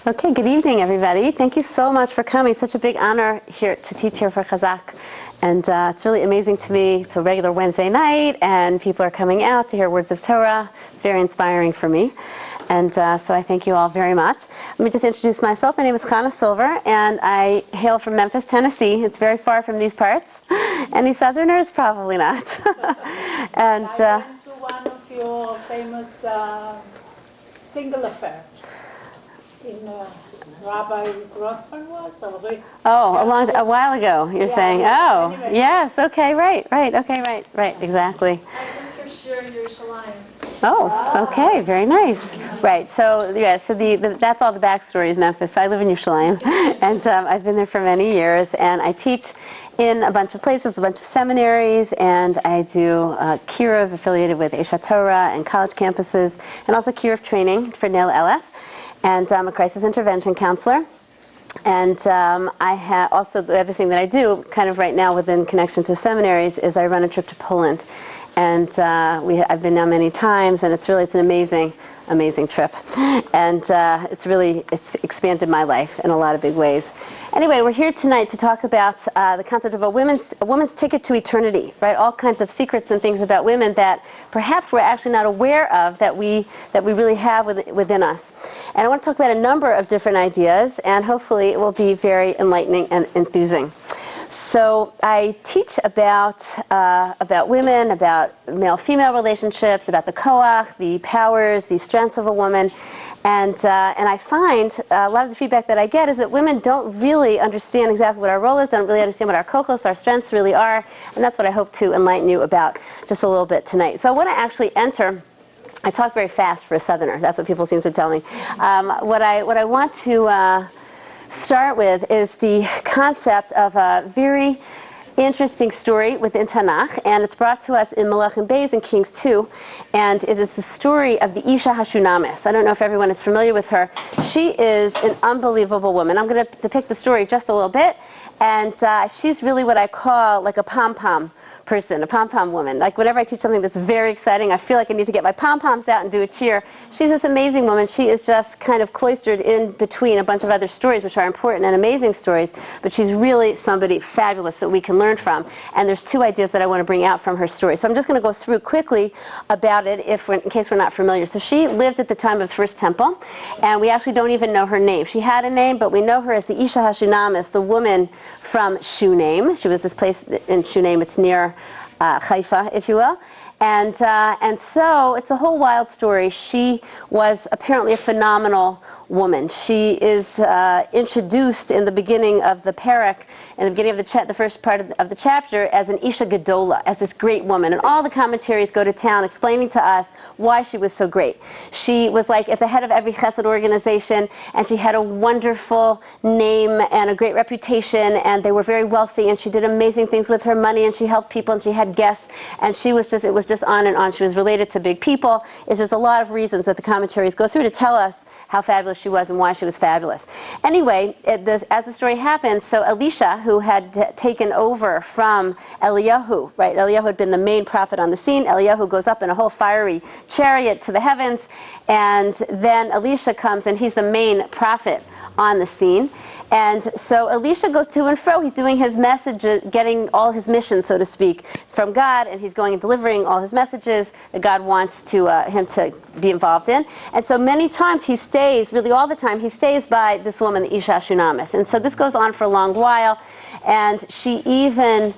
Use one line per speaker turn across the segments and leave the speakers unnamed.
Okay, good evening, everybody. Thank you so much for coming. Such a big honor here to teach here for Chazaq. And it's really amazing to me. It's a regular Wednesday night, and people are coming out to hear words of Torah. It's very inspiring for me. And so I thank you all very much. Let me just introduce myself. My name is Chana Silver, and I hail from Memphis, Tennessee. It's very far from these parts. Any Southerners? Probably not. And
I went to one of your famous single affair in Rabbi Grossman was?
Oh, a while ago, you're saying. Oh,
anyway.
yes, okay, right, exactly.
I went to share Yerushalayim.
Oh, okay, very nice. Right, so yeah, so that's all the backstory is Memphis. I live in Yerushalayim, and I've been there for many years, and I teach in a bunch of places, a bunch of seminaries, and I do Kiruv affiliated with Eshat Torah and college campuses, and also Kiruv training for Neil Elef, and I'm a crisis intervention counselor. And I have also, the other thing that I do, kind of right now within connection to seminaries, is I run a trip to Poland. And I've been now many times, and it's an amazing trip. And it's expanded my life in a lot of big ways. Anyway, we're here tonight to talk about the concept of a woman's ticket to eternity, right? All kinds of secrets and things about women that perhaps we're actually not aware of that we really have within us. And I want to talk about a number of different ideas, and hopefully it will be very enlightening and enthusing. So I teach about women, about male-female relationships, about the koach, the powers, the strengths of a woman, and I find a lot of the feedback that I get is that women don't really understand exactly what our role is, don't really understand what our kochos, our strengths really are, and that's what I hope to enlighten you about just a little bit tonight. So I want to actually enter. I talk very fast for a Southerner. That's what people seem to tell me. What I want to start with is the concept of a very interesting story within Tanakh, and it's brought to us in Melachim Beis and Kings 2, and it is the story of the Isha Hashunamis. I don't know if everyone is familiar with her. She is an unbelievable woman. I'm going to depict the story just a little bit, and she's really what I call like a pom-pom person, a pom-pom woman. Like whenever I teach something that's very exciting, I feel like I need to get my pom-poms out and do a cheer. She's this amazing woman. She is just kind of cloistered in between a bunch of other stories, which are important and amazing stories, but she's really somebody fabulous that we can learn from. And there's two ideas that I want to bring out from her story. So I'm just going to go through quickly about it in case we're not familiar. So she lived at the time of the First Temple, and we actually don't even know her name. She had a name, but we know her as the Isha Hashunamis, the woman from Shunem. She was this place in Shunem. It's near Haifa, if you will. And so it's a whole wild story. She was apparently a phenomenal woman. She is introduced in the beginning of the parak, in the beginning of the first part of the chapter, as an Isha Gedola, as this great woman. And all the commentaries go to town explaining to us why she was so great. She was like at the head of every chesed organization, and she had a wonderful name and a great reputation, and they were very wealthy, and she did amazing things with her money, and she helped people, and she had guests, and it was just on and on. She was related to big people. It's just a lot of reasons that the commentaries go through to tell us how fabulous she was and why she was fabulous. Anyway, as the story happens, so Elisha, who had taken over from Eliyahu, right? Eliyahu had been the main prophet on the scene. Eliyahu goes up in a whole fiery chariot to the heavens, and then Elisha comes, and he's the main prophet on the scene. And so Elisha goes to and fro. He's doing his message, getting all his missions, so to speak, from God, and he's going and delivering all his messages that God wants him to be involved in. And so many times he stays, really all the time, he stays by this woman, the Isha Shunamis. And so this goes on for a long while, and she even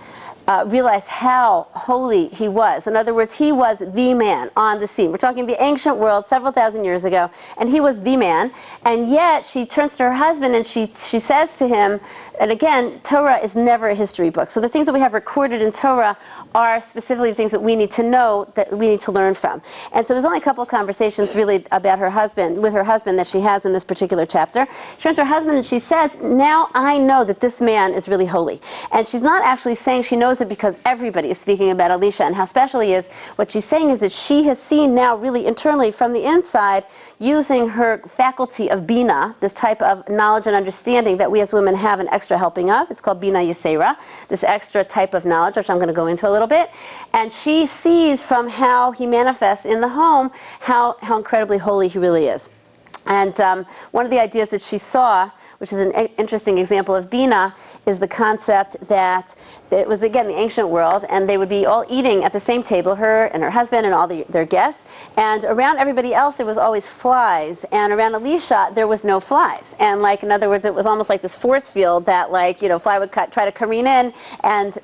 realized how holy he was. In other words, he was the man on the scene. We're talking the ancient world several thousand years ago, and he was the man. And yet she turns to her husband and she says to him, and again, Torah is never a history book. So the things that we have recorded in Torah are specifically the things that we need to know, that we need to learn from. And so there's only a couple of conversations really about with her husband that she has in this particular chapter. She turns to her husband and she says, now I know that this man is really holy. And she's not actually saying she knows it because everybody is speaking about Elisha and how special he is. What she's saying is that she has seen now really internally from the inside, using her faculty of Bina, this type of knowledge and understanding that we as women have an extra helping of. It's called Bina Yisera, this extra type of knowledge, which I'm going to go into a little bit. And she sees from how he manifests in the home how incredibly holy he really is. And one of the ideas that she saw, which is an interesting example of Bina, is the concept that it was, again, the ancient world, and they would be all eating at the same table, her and her husband and all their guests, and around everybody else there was always flies, and around Elisha there was no flies. And like, in other words, it was almost like this force field that, like, you know, fly would try to careen in, and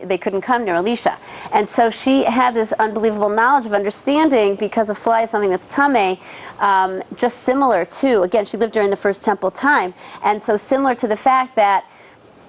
they couldn't come near Elisha. And so she had this unbelievable knowledge of understanding, because a fly is something that's tameh, just similar to, again, she lived during the first temple time, and so similar to the fact that,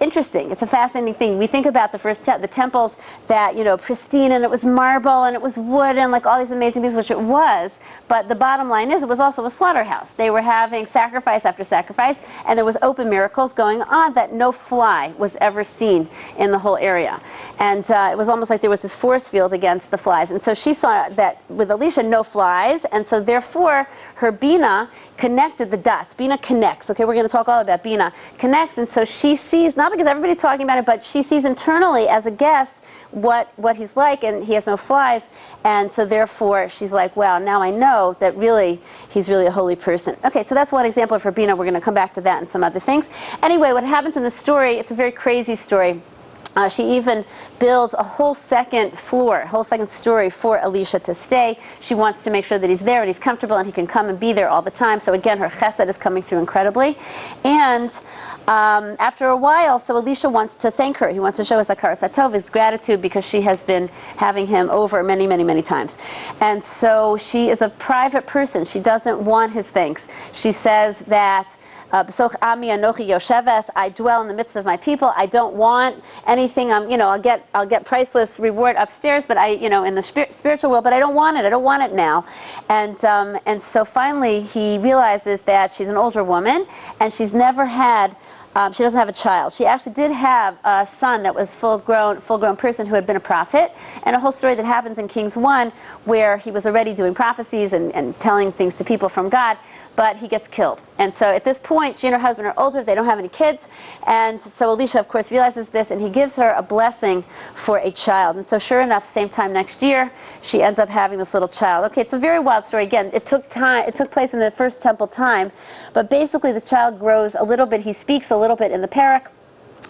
interesting, it's a fascinating thing. We think about the first the temples that, you know, pristine, and it was marble and it was wood and like all these amazing things, which it was, but the bottom line is it was also a slaughterhouse. They were having sacrifice after sacrifice, and there was open miracles going on that no fly was ever seen in the whole area. And it was almost like there was this force field against the flies. And so she saw that with Elisha, no flies, and so therefore her Bina connected the dots. Bina connects. Okay, we're going to talk all about Bina. Connects, and so she sees, not because everybody's talking about it, but she sees internally as a guest what he's like, and he has no flies, and so therefore she's like, wow, now I know that really he's really a holy person. Okay, so that's one example of her Bina. We're going to come back to that and some other things. Anyway, what happens in the story, it's a very crazy story. She even builds a whole second floor, whole second story for Elisha to stay. She wants to make sure that he's there and he's comfortable and he can come and be there all the time. So again, her chesed is coming through incredibly. And after a while, so Elisha wants to thank her. He wants to show us hakaras hatov, his gratitude, because she has been having him over many, many, many times. And so she is a private person. She doesn't want his thanks. She says that I dwell in the midst of my people. I don't want anything. I'll get priceless reward upstairs, but in the spiritual world. But I don't want it. I don't want it now. And so finally he realizes that she's an older woman, and she's never had. She doesn't have a child. She actually did have a son that was full-grown person who had been a prophet, and a whole story that happens in Kings 1 where he was already doing prophecies and telling things to people from God, but he gets killed. And so at this point, she and her husband are older. They don't have any kids. And so Elisha, of course, realizes this, and he gives her a blessing for a child. And so sure enough, same time next year, she ends up having this little child. Okay, it's a very wild story. Again, it took time. It took place in the first temple time. But basically, this child grows a little bit. He speaks a little bit in the parak.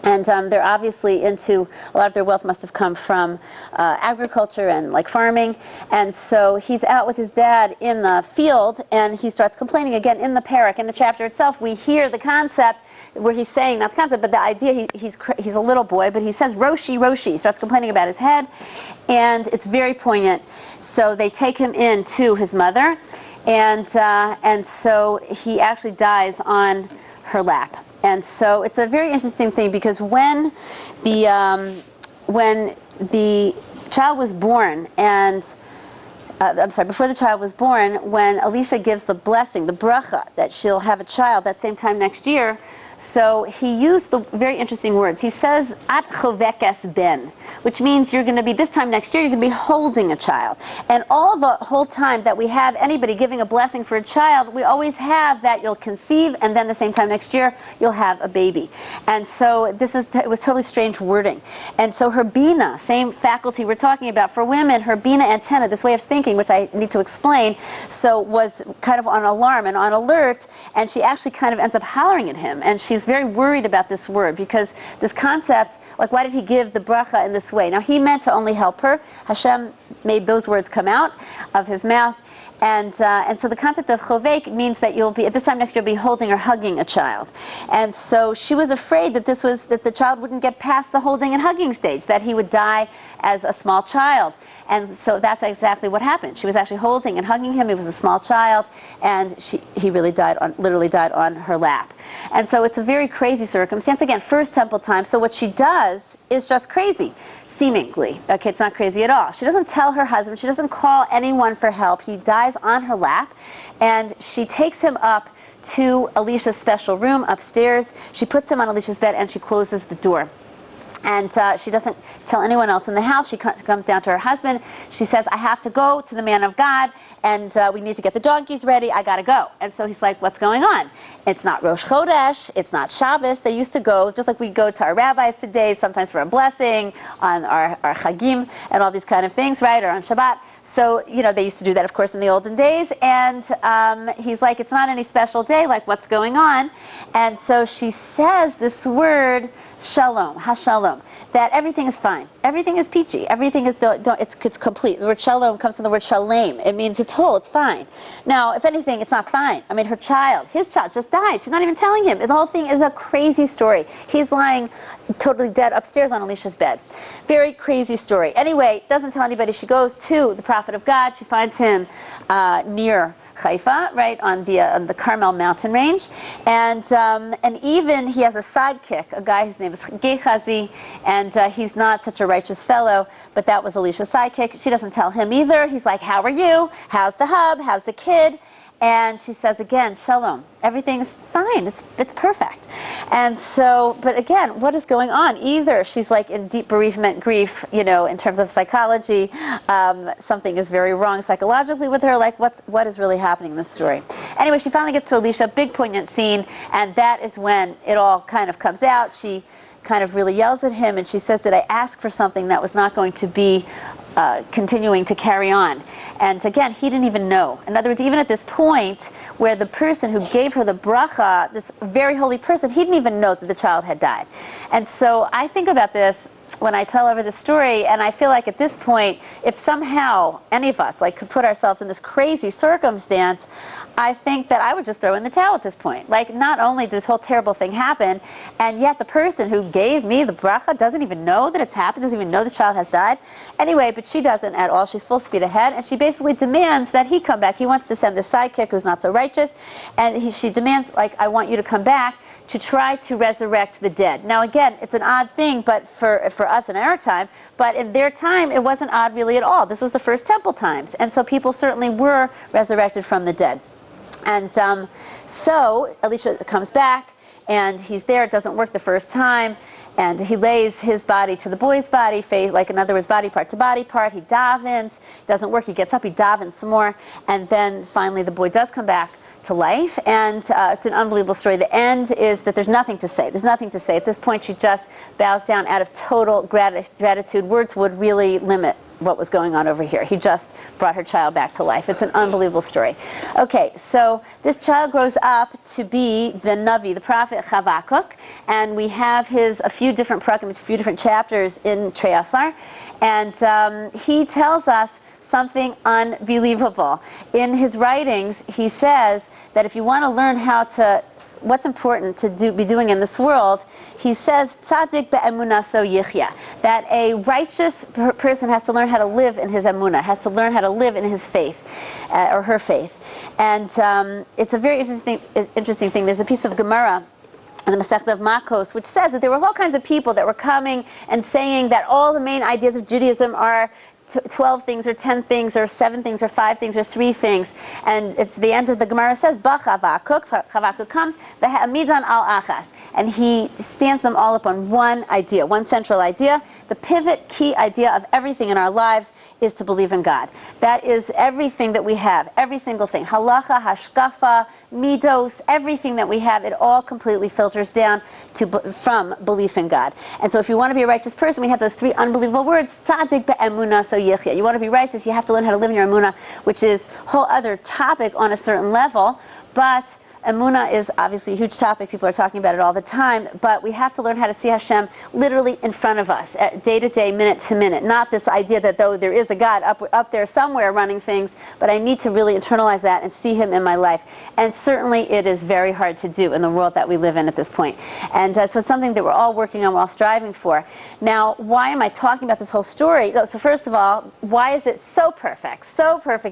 And they're obviously into, a lot of their wealth must have come from agriculture and like farming. And so he's out with his dad in the field, and he starts complaining again in the parak. In the chapter itself, we hear the concept where he's saying, not the concept, but the idea, he's a little boy, but he says, Roshi, Roshi. He starts complaining about his head, and it's very poignant. So they take him in to his mother, and so he actually dies on her lap. And so it's a very interesting thing, because when the child was born, and before the child was born, when Elisha gives the blessing, the bracha, that she'll have a child that same time next year, so he used the very interesting words. He says, At chovekes ben, which means you're going to be, this time next year, you're going to be holding a child. And all the whole time that we have anybody giving a blessing for a child, we always have that you'll conceive, and then the same time next year, you'll have a baby. And so it was totally strange wording. And so her Bina, same faculty we're talking about, for women, her Bina antenna, this way of thinking, which I need to explain, so was kind of on alarm and on alert, and she actually kind of ends up hollering at him. And she's very worried about this word, because this concept, like, why did he give the bracha in this way? Now, he meant to only help her. Hashem made those words come out of his mouth. And so the concept of chovek means that you'll be, at this time next year, you'll be holding or hugging a child. And so she was afraid that that the child wouldn't get past the holding and hugging stage, that he would die as a small child. And so that's exactly what happened. She was actually holding and hugging him. He was a small child, and he really literally died on her lap. And so it's a very crazy circumstance. Again, first temple time. So what she does is just crazy, seemingly. Okay, it's not crazy at all. She doesn't tell her husband. She doesn't call anyone for help. He dies on her lap, and she takes him up to Elisha's special room upstairs. She puts him on Elisha's bed, and she closes the door. And she doesn't tell anyone else in the house. She comes down to her husband. She says, I have to go to the man of God, and we need to get the donkeys ready. I got to go. And so he's like, what's going on? It's not Rosh Chodesh. It's not Shabbos. They used to go, just like we go to our rabbis today, sometimes for a blessing, on our Chagim, and all these kind of things, right, or on Shabbat. So, they used to do that, of course, in the olden days. And he's like, it's not any special day, like, what's going on? And so she says this word, shalom, hashalom, that everything is fine, everything is peachy, everything is it's complete. The word shalom comes from the word shalem. It means it's whole, it's fine. Now, if anything, it's not fine. I mean, his child just died. She's not even telling him. The whole thing is a crazy story. He's lying totally dead upstairs on Elisha's bed. Very crazy story. Anyway, doesn't tell anybody. She goes to the prophet of God. She finds him near Haifa, right on the Carmel mountain range, and even he has a sidekick, a guy whose name is Gehazi, and he's not such a righteous fellow, but that was Elisha's sidekick. She doesn't tell him either. He's like, how are you? How's the hub? How's the kid? And she says again, shalom. Everything's fine. It's perfect. And so, but again, what is going on? Either she's like in deep bereavement, grief, in terms of psychology. Something is very wrong psychologically with her. Like, what is really happening in this story? Anyway, she finally gets to Elisha, big poignant scene, and that is when it all kind of comes out. She kind of really yells at him, and she says, did I ask for something that was not going to be continuing to carry on? And again, he didn't even know. In other words, even at this point where the person who gave her the bracha, this very holy person, he didn't even know that the child had died. And so I think about this when I tell over the story, and I feel like at this point, if somehow any of us could put ourselves in this crazy circumstance, I think that I would just throw in the towel at this point. Like, not only did this whole terrible thing happen, and yet the person who gave me the bracha doesn't even know that it's happened, doesn't even know the child has died. Anyway, but she doesn't at all. She's full speed ahead, and she basically demands that he come back. He wants to send the sidekick who's not so righteous, and she demands, I want you to come back to try to resurrect the dead. Now again, it's an odd thing, but for us in our time, but in their time, it wasn't odd really at all. This was the first temple times, and so people certainly were resurrected from the dead. And so Elisha comes back, and he's there. It doesn't work the first time, and he lays his body to the boy's body, in other words, body part to body part. He davens. Doesn't work. He gets up. He davens some more, and then finally the boy does come back to life, and it's an unbelievable story. The end is that there's nothing to say. There's nothing to say. At this point, she just bows down out of total gratitude. Words would really limit what was going on over here. He just brought her child back to life. It's an unbelievable story. Okay, so this child grows up to be the Navi, the prophet Chazaq, and we have a few different parakim, a few different chapters in Treyasar, and he tells us something unbelievable. In his writings, he says that if you want to learn what's important to be doing in this world, he says, Tzaddik be'emunaso yichya, that a righteous person has to learn how to live in his emunah, has to learn how to live in his faith, or her faith. And it's a very interesting thing. There's a piece of Gemara in the Masechta of Makos, which says that there was all kinds of people that were coming and saying that all the main ideas of Judaism are 12 things or 10 things or 7 things or 5 things or 3 things, and it's the end of the Gemara says Chavakuk comes v'ha'amidan al achas, and he stands them all upon one idea, one central idea. The pivot key idea of everything in our lives is to believe in God. That is everything that we have, every single thing, halacha, hashkafa, midos, everything that we have, it all completely filters down from belief in God. And so if you want to be a righteous person, we have those 3 unbelievable words, tzaddik be'emunah so yichya. You want to be righteous, you have to learn how to live in your emunah, which is a whole other topic on a certain level, but Emunah is obviously a huge topic. People are talking about it all the time, but we have to learn how to see Hashem literally in front of us, day to day, minute to minute. Not this idea that though there is a God up there somewhere running things, but I need to really internalize that and see Him in my life. And certainly it is very hard to do in the world that we live in at this point. And so it's something that we're all working on, we're all striving for. Now, why am I talking about this whole story? So first of all, why is it so perfect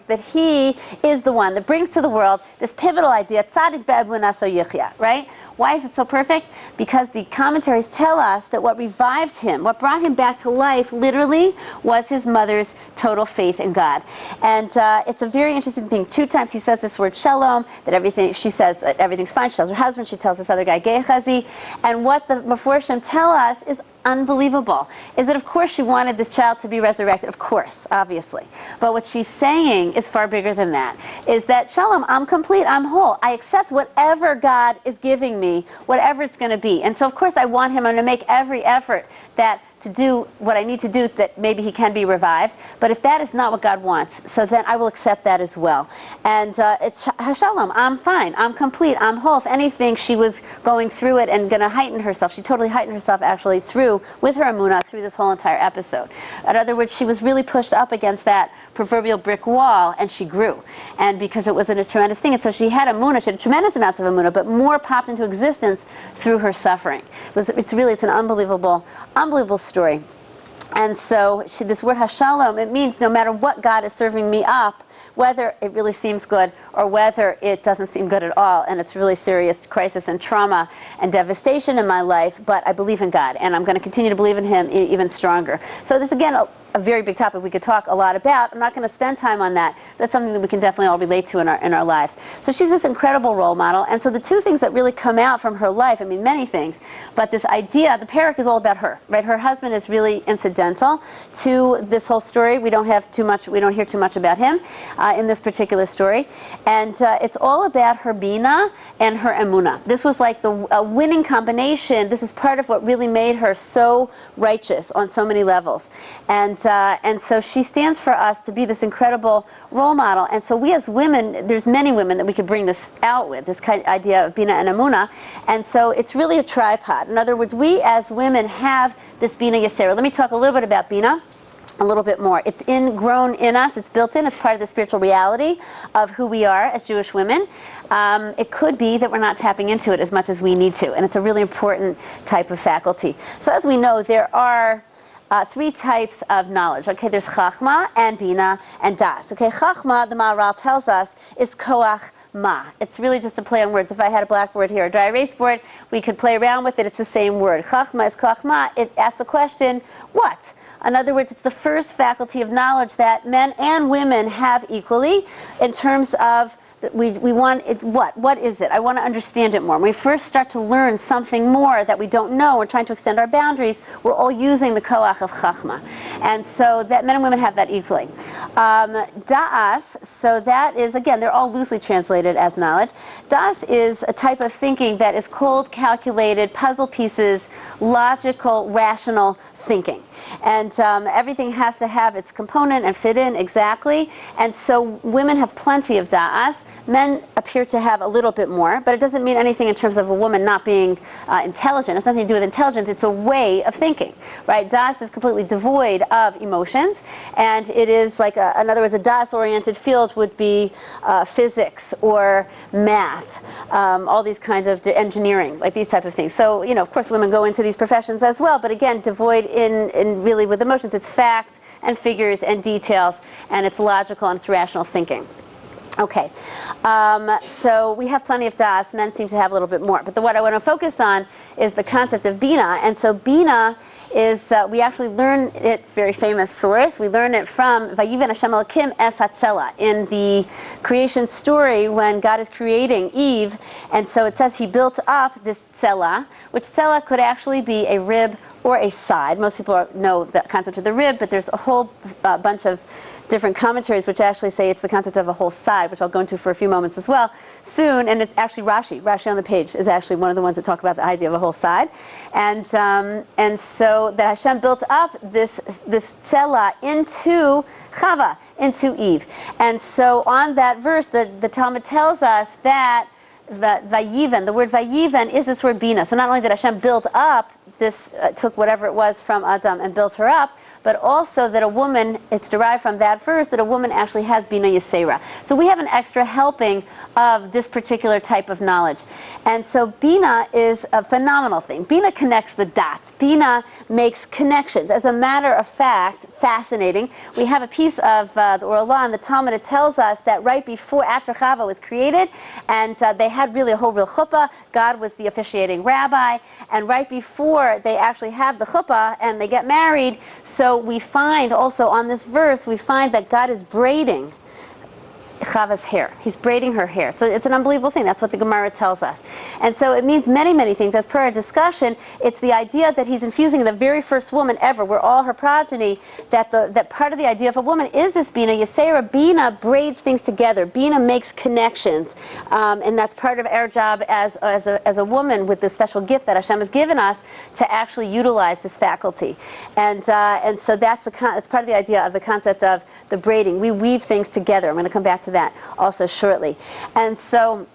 that He is the one that brings to the world this pivotal idea, tzaddik be'emunah so yichya, right? Why is it so perfect? Because the commentaries tell us that what revived him, what brought him back to life, literally, was his mother's total faith in God. And it's a very interesting thing. 2 times he says this word shalom, she says that everything's fine. She tells her husband, she tells this other guy, Gehazi. And what the Meforshim tell us is unbelievable is that, of course, she wanted this child to be resurrected. Of course, obviously. But what she's saying is far bigger than that. Is that, Shalom, I'm complete, I'm whole. I accept whatever God is giving me, whatever it's going to be. And so, of course, I want him. I'm going to make every effort to do what I need to do, that maybe he can be revived. But if that is not what God wants, so then I will accept that as well. And it's Shalom, I'm fine, I'm complete, I'm whole. If anything, she was going through it and going to heighten herself. She totally heightened herself actually with her emunah, through this whole entire episode. In other words, she was really pushed up against that proverbial brick wall, and she grew. And because it was a tremendous thing, and so she had emunah, she had tremendous amounts of emunah, but more popped into existence through her suffering. It's an unbelievable story. And so this word hashalom, it means no matter what God is serving me up, whether it really seems good or whether it doesn't seem good at all, and it's really serious crisis and trauma and devastation in my life, but I believe in God, and I'm going to continue to believe in him even stronger. So this, again, a very big topic we could talk a lot about. I'm not going to spend time on that. That's something that we can definitely all relate to in our lives. So she's this incredible role model, and so the two things that really come out from her life, I mean, many things, but this idea, the parak is all about her, right? Her husband is really incidental to this whole story. We don't hear too much about him in this particular story, and it's all about her bina and her emunah. This was like a winning combination. This is part of what really made her so righteous on so many levels, and so she stands for us to be this incredible role model. And so we as women, there's many women that we could bring this out with, this kind of idea of bina and emunah, and so it's really a tripod. In other words, we as women have this bina yasera. Let me talk a little bit about bina. A little bit more. It's ingrown in us. It's built in. It's part of the spiritual reality of who we are as Jewish women. It could be that we're not tapping into it as much as we need to, and it's a really important type of faculty. So as we know, there are three types of knowledge. Okay, there's chachma and bina and das. Okay, chachma, the Maharal tells us, is koach ma. It's really just a play on words. If I had a blackboard here, a dry erase board, we could play around with it. It's the same word. Chachma is koach ma. It asks the question, what? In other words, it's the first faculty of knowledge that men and women have equally in terms of we want it. What is it? I want to understand it more. When we first start to learn something more that we don't know, we're trying to extend our boundaries, we're all using the koach of chachma. And so that men and women have that equally. Da'as, so that is, again, they're all loosely translated as knowledge. Da'as is a type of thinking that is cold, calculated, puzzle pieces, logical, rational thinking. And everything has to have its component and fit in exactly. And so women have plenty of da'as. Men appear to have a little bit more, but it doesn't mean anything in terms of a woman not being intelligent. It's nothing to do with intelligence. It's a way of thinking, right? Das is completely devoid of emotions, and it is like, in other words, a Das-oriented field would be physics or math, all these kinds of engineering, like these type of things. So, of course, women go into these professions as well, but again, devoid in really with emotions. It's facts and figures and details, and it's logical and it's rational thinking. Okay, so we have plenty of das. Men seem to have a little bit more. But what I want to focus on is the concept of bina. And so bina is, we actually learn it, very famous source. We learn it from Vayiven Hashem Elokim es hatzela, in the creation story when God is creating Eve. And so it says he built up this tzela, which tzela could actually be a rib or a side. Most people know the concept of the rib, but there's a whole bunch of different commentaries which actually say it's the concept of a whole side, which I'll go into for a few moments as well soon. And it's actually Rashi on the page is actually one of the ones that talk about the idea of a whole side. And so that Hashem built up this tzela into Chava, into Eve. And so on that verse, the Talmud tells us that the Vayiven, the word Vayiven is this word bina. So not only did Hashem build up this, took whatever it was from Adam and built her up, but also that a woman, it's derived from that verse, that a woman actually has bina yasera. So we have an extra helping of this particular type of knowledge. And so bina is a phenomenal thing. Bina connects the dots. Bina makes connections. As a matter of fact, fascinating, we have a piece of the oral law in the Talmud. It tells us that right before, after Chava was created, and they had really a whole real chuppah, God was the officiating rabbi, and right before they actually have the chuppah and they get married, so we find also on this verse, we find that God is braiding Chava's hair. He's braiding her hair. So it's an unbelievable thing. That's what the Gemara tells us. And so it means many, many things. As per our discussion, it's the idea that he's infusing the very first woman ever, we're all her progeny, that part of the idea of a woman is this Bina. Yisera, Bina braids things together. Bina makes connections. And that's part of our job as a woman with this special gift that Hashem has given us to actually utilize this faculty. And so that's part of the idea of the concept of the braiding. We weave things together. I'm going to come back to that also shortly. And so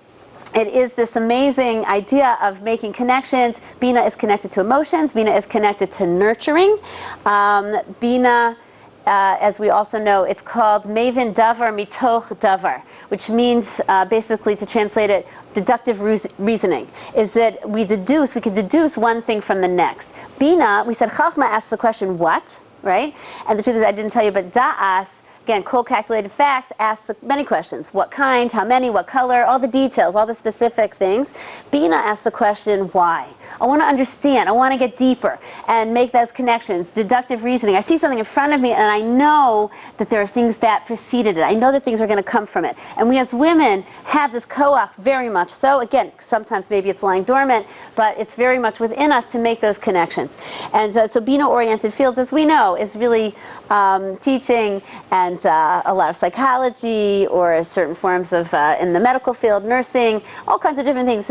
it is this amazing idea of making connections. Bina is connected to emotions. Bina is connected to nurturing. Bina, as we also know, it's called Mevin Davar Mitoch Davar, which means basically, to translate it, deductive reasoning. Is that we can deduce one thing from the next. Bina, we said Chachma asks the question, what? Right? And the truth is, I didn't tell you, but Da'as, again, cold calculated facts, asks many questions. What kind, how many, what color, all the details, all the specific things. Bina asks the question, why? I want to understand. I want to get deeper and make those connections. Deductive reasoning. I see something in front of me and I know that there are things that preceded it. I know that things are going to come from it. And we as women have this koach very much so. Again, sometimes maybe it's lying dormant, but it's very much within us to make those connections. And so Bina-oriented fields, as we know, is really teaching and a lot of psychology, or certain forms of in the medical field, nursing, all kinds of different things,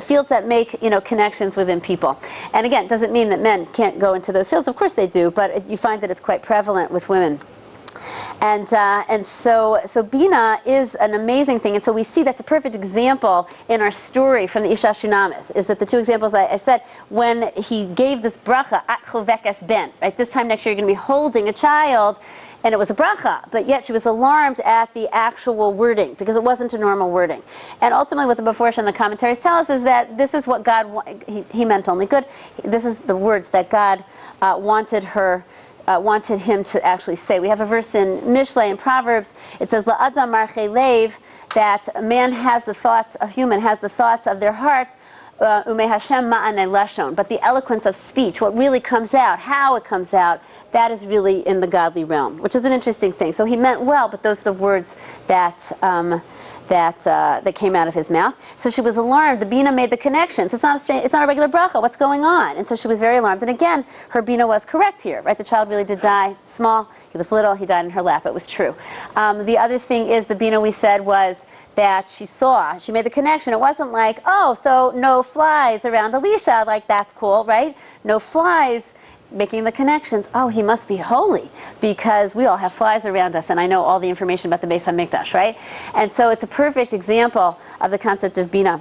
fields that make connections within people. And again, it doesn't mean that men can't go into those fields. Of course they do, but you find that it's quite prevalent with women. And so Bina is an amazing thing. And so we see that's a perfect example in our story from the Isha Shunamis, is that the two examples I said, when he gave this bracha, At Chovekes Ben, right? This time next year you're going to be holding a child, and it was a bracha, but yet she was alarmed at the actual wording, because it wasn't a normal wording. And ultimately what the Meforshim and the commentaries tell us is that this is what God, he meant only good. This is the words that God wanted him to actually say. We have a verse in Mishlei in Proverbs. It says, La'adam marchei lev, that a man has the thoughts, a human has the thoughts of their heart, Umei Hashem ma'anei lashon. But the eloquence of speech, what really comes out, how it comes out, that is really in the godly realm, which is an interesting thing. So he meant well, but those are the words that came out of his mouth. So she was alarmed. The Bina made the connections. It's not a regular bracha. What's going on? And so she was very alarmed. And again, her Bina was correct here, right? The child really did die small. He was little. He died in her lap. It was true. The other thing is, the Bina, we said, was that she made the connection. It wasn't like, oh, so no flies around Elisha, like that's cool, right? No flies, making the connections. Oh, he must be holy, because we all have flies around us, and I know all the information about the Beis HaMikdash, right? And so it's a perfect example of the concept of Bina.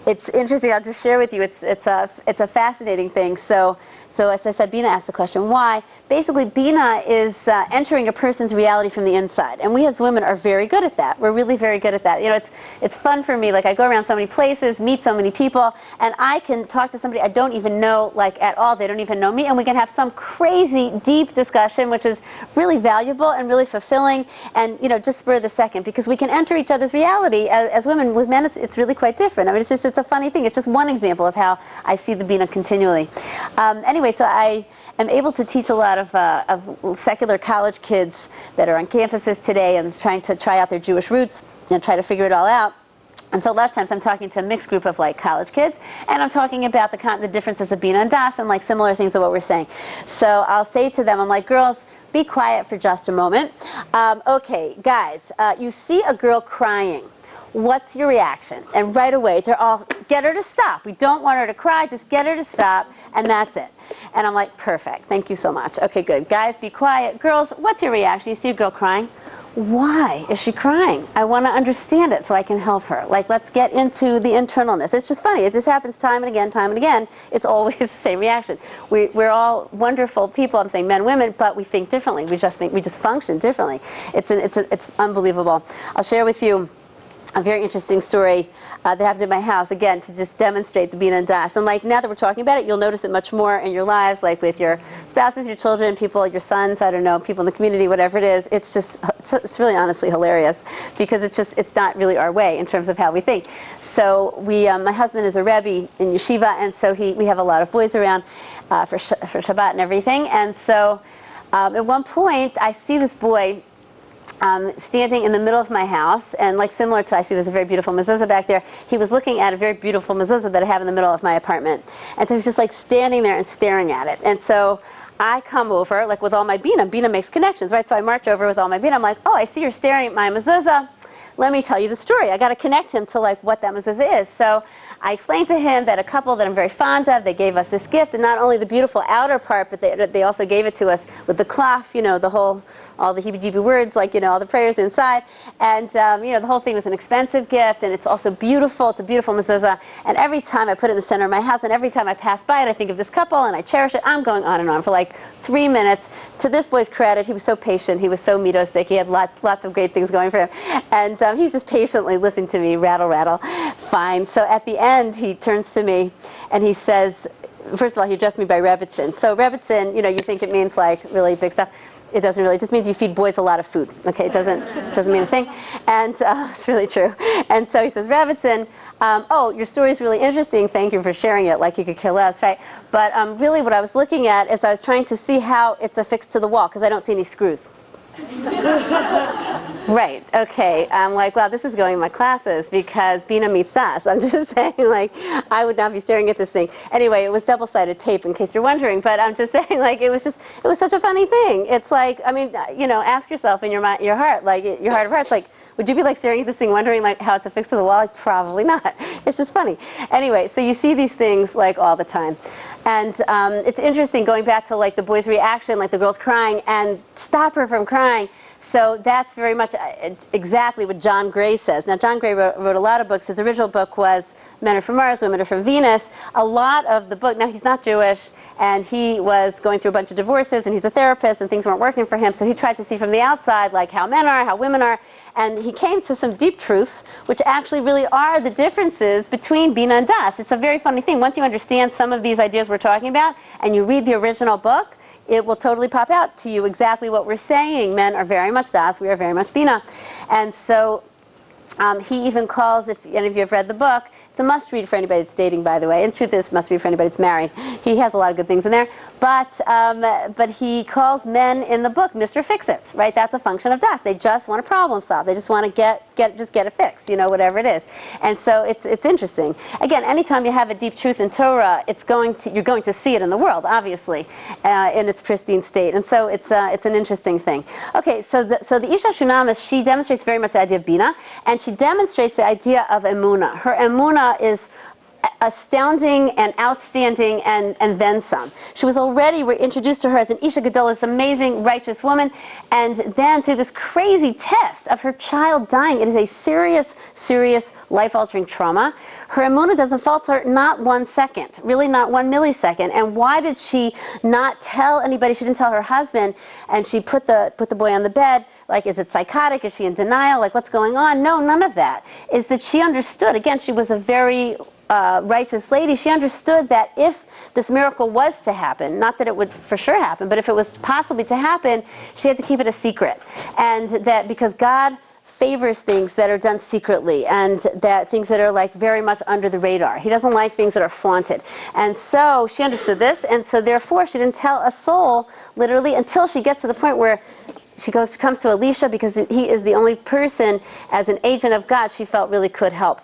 It's interesting. I'll just share with you. It's a fascinating thing. So as I said, Bina asked the question, why? Basically, Bina is entering a person's reality from the inside. And we as women are very good at that. We're really very good at that. It's fun for me. Like, I go around so many places, meet so many people, and I can talk to somebody I don't even know, like, at all. They don't even know me, and we can have some crazy, deep discussion, which is really valuable and really fulfilling, and, just spur the second, because we can enter each other's reality. As women, with men, it's really quite different. I mean, it's a funny thing. It's just one example of how I see the Bina continually. Anyway, so I am able to teach a lot of secular college kids that are on campuses today and trying to try out their Jewish roots and try to figure it all out. And so a lot of times I'm talking to a mixed group of college kids, and I'm talking about the differences of Bina and Das and similar things to what we're saying. So I'll say to them, I'm like, girls, be quiet for just a moment. Okay, guys, you see a girl crying. What's your reaction? And right away, they're all, get her to stop. We don't want her to cry, just get her to stop, and that's it. And I'm like, perfect, thank you so much. Okay, good. Guys, be quiet. Girls, what's your reaction? You see a girl crying. Why is she crying? I want to understand it so I can help her. Let's get into the internalness. It's just funny. It just happens time and again, time and again. It's always the same reaction. We're all wonderful people. I'm saying men, women, but we think differently. We just function differently. It's unbelievable. I'll share with you a very interesting story that happened in my house, again, to just demonstrate the Bina and Das. And now that we're talking about it, you'll notice it much more in your lives, with your spouses, your children, people, your sons, I don't know, people in the community, whatever it is. It's really honestly hilarious, because it's not really our way in terms of how we think. So my husband is a Rebbe in yeshiva, and so we have a lot of boys around for Shabbat and everything. And so at one point, I see this boy, standing in the middle of my house, and like similar to, I see there's a very beautiful mezuzah back there, he was looking at a very beautiful mezuzah that I have in the middle of my apartment. And so he's just like standing there and staring at it. And so I come over, like with all my bina. Bina makes connections, right? So I march over with all my bina. I'm like, oh, I see you're staring at my mezuzah. Let me tell you the story. I got to connect him to like what that mezuzah is. So I explained to him that a couple that I'm very fond of, they gave us this gift, and not only the beautiful outer part, but they also gave it to us with the cloth, you know, the whole, all the heebie-jeebie words, like, you know, all the prayers inside. And, you know, the whole thing was an expensive gift, and it's also beautiful. It's a beautiful mezuzah. And every time I put it in the center of my house, and every time I pass by it, I think of this couple, and I cherish it. I'm going on and on for like 3 minutes. To this boy's credit, he was so patient. He was so midostic. He had lots of great things going for him. And he's just patiently listening to me, rattle, rattle. Fine. So at the end, he turns to me, and he says, first of all, he addressed me by Rebbitzin. So Rebbitzin, you know, you think it means like really big stuff. It doesn't really. It just means you feed boys a lot of food. Okay, it doesn't mean a thing. And it's really true. And so he says, Rebbitzin, oh, your story is really interesting. Thank you for sharing it. Like you could care less, right? But really, what I was looking at is I was trying to see how it's affixed to the wall because I don't see any screws. Right, okay. I'm like, wow, this is going in my classes because Bina meets us. I'm just saying, like, I would not be staring at this thing. Anyway, it was double-sided tape, in case you're wondering, but I'm just saying, like, it was such a funny thing. It's like, I mean, you know, ask yourself in your heart, like, your heart of hearts, like, would you be like staring at this thing wondering like how it's affixed to the wall? Like, probably not. It's just funny. Anyway, so you see these things like all the time. And it's interesting going back to like the boy's reaction, like the girl's crying, and stop her from crying. So that's very much exactly what John Gray says. Now, John Gray wrote a lot of books. His original book was Men Are From Mars, Women Are From Venus. A lot of the book, now he's not Jewish, and he was going through a bunch of divorces, and he's a therapist, and things weren't working for him, so he tried to see from the outside, like how men are, how women are, and he came to some deep truths, which actually really are the differences between Bina and Das. It's a very funny thing. Once you understand some of these ideas we're talking about, and you read the original book, it will totally pop out to you exactly what we're saying. Men are very much Das, we are very much Bina. And so he even calls, if any of you have read the book, it's a must-read for anybody that's dating, by the way. And the truth is, must-read for anybody that's married. He has a lot of good things in there. But he calls men in the book Mr. Fix-Its, right? That's a function of Das. They just want to problem solve. They just want to get it fixed, you know, whatever it is. And so it's interesting. Again, anytime you have a deep truth in Torah, you're going to see it in the world, obviously, in its pristine state. And so it's an interesting thing. Okay, so the Isha Shunamis, she demonstrates very much the idea of Bina, and she demonstrates the idea of Emunah. Her Emunah is astounding and outstanding and then some. She was already, we're introduced to her as an Isha Gadol, this amazing, righteous woman, and then through this crazy test of her child dying, it is a serious, serious, life-altering trauma. Her emunah doesn't falter not 1 second, really not 1 millisecond. And why did she not tell anybody? She didn't tell her husband, and she put the boy on the bed. Like, is it psychotic? Is she in denial? Like, what's going on? No, none of that. Is that she understood. Again, she was a very righteous lady. She understood that if this miracle was to happen, not that it would for sure happen, but if it was possibly to happen, she had to keep it a secret. And that because God favors things that are done secretly, and that things that are like very much under the radar. He doesn't like things that are flaunted. And so she understood this, and so therefore she didn't tell a soul, literally, until she gets to the point where she comes to Elisha, because he is the only person, as an agent of God, she felt really could help.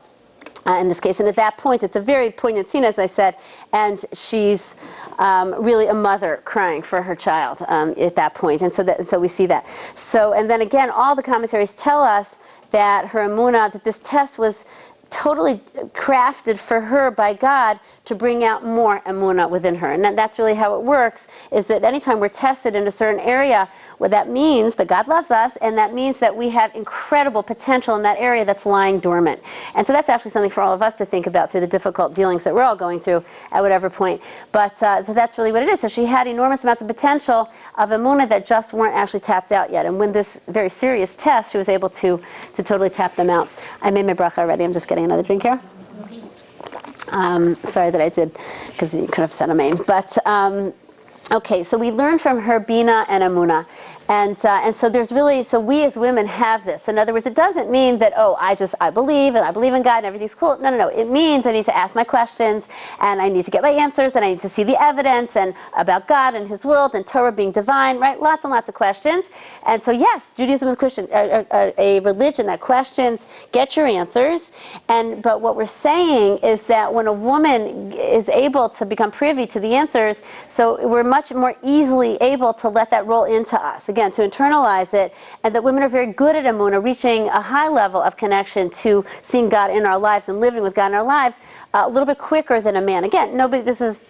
In this case, and at that point, it's a very poignant scene, as I said, and she's really a mother crying for her child at that point, and so we see that. So, and then again, all the commentaries tell us that her emunah, that this test was totally crafted for her by God to bring out more emunah within her. And that's really how it works, is that anytime we're tested in a certain area, what that means that God loves us, and that means that we have incredible potential in that area that's lying dormant. And so that's actually something for all of us to think about through the difficult dealings that we're all going through at whatever point. But so that's really what it is. So she had enormous amounts of potential of emunah that just weren't actually tapped out yet. And when this very serious test, she was able to totally tap them out. I made my bracha already. I'm just getting another drink here. Sorry that I did, because you could have said amen. But Okay, so we learned from her Bina and Amuna, and so there's really, so we as women have this. In other words, it doesn't mean that, oh, I believe in God and everything's cool. No, no, no. It means I need to ask my questions, and I need to get my answers, and I need to see the evidence and about God and His world and Torah being divine, right? Lots and lots of questions. And so yes, Judaism is a religion that questions, get your answers. But what we're saying is that when a woman is able to become privy to the answers, so we're much more easily able to let that roll into us, again, to internalize it, and that women are very good at Emunah, reaching a high level of connection to seeing God in our lives and living with God in our lives a little bit quicker than a man. Again, nobody, this is,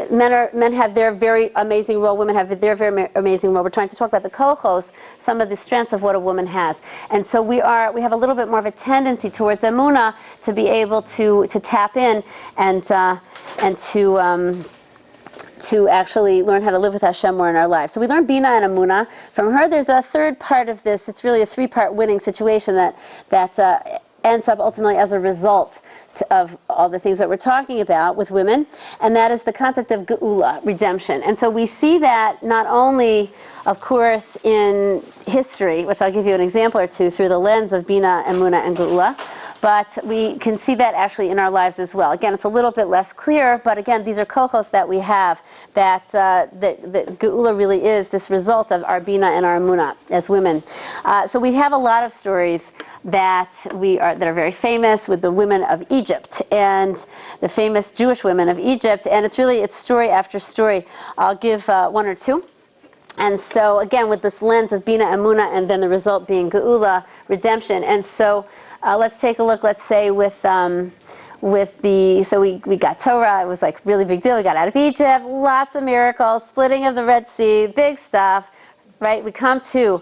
men have their very amazing role, women have their very amazing role. We're trying to talk about the kochos, some of the strengths of what a woman has. And so we have a little bit more of a tendency towards Emunah to be able to tap in and to actually learn how to live with Hashem more in our lives. So we learned Bina and Amuna. From her, there's a third part of this. It's really a three-part winning situation that ends up ultimately as a result of all the things that we're talking about with women, and that is the concept of Geula, redemption. And so we see that not only, of course, in history, which I'll give you an example or two through the lens of Bina, Amuna, and Geula, but we can see that actually in our lives as well. Again, it's a little bit less clear, but again, these are kochos that we have, that Geula really is this result of our Bina and our Amuna as women. So we have a lot of stories that are very famous with the women of Egypt and the famous Jewish women of Egypt, and it's story after story. I'll give one or two. And so again, with this lens of Bina, Amuna, and then the result being Geula, redemption. And so let's take a look, let's say we got Torah, it was like really big deal, we got out of Egypt, lots of miracles, splitting of the Red Sea, big stuff, right? We come to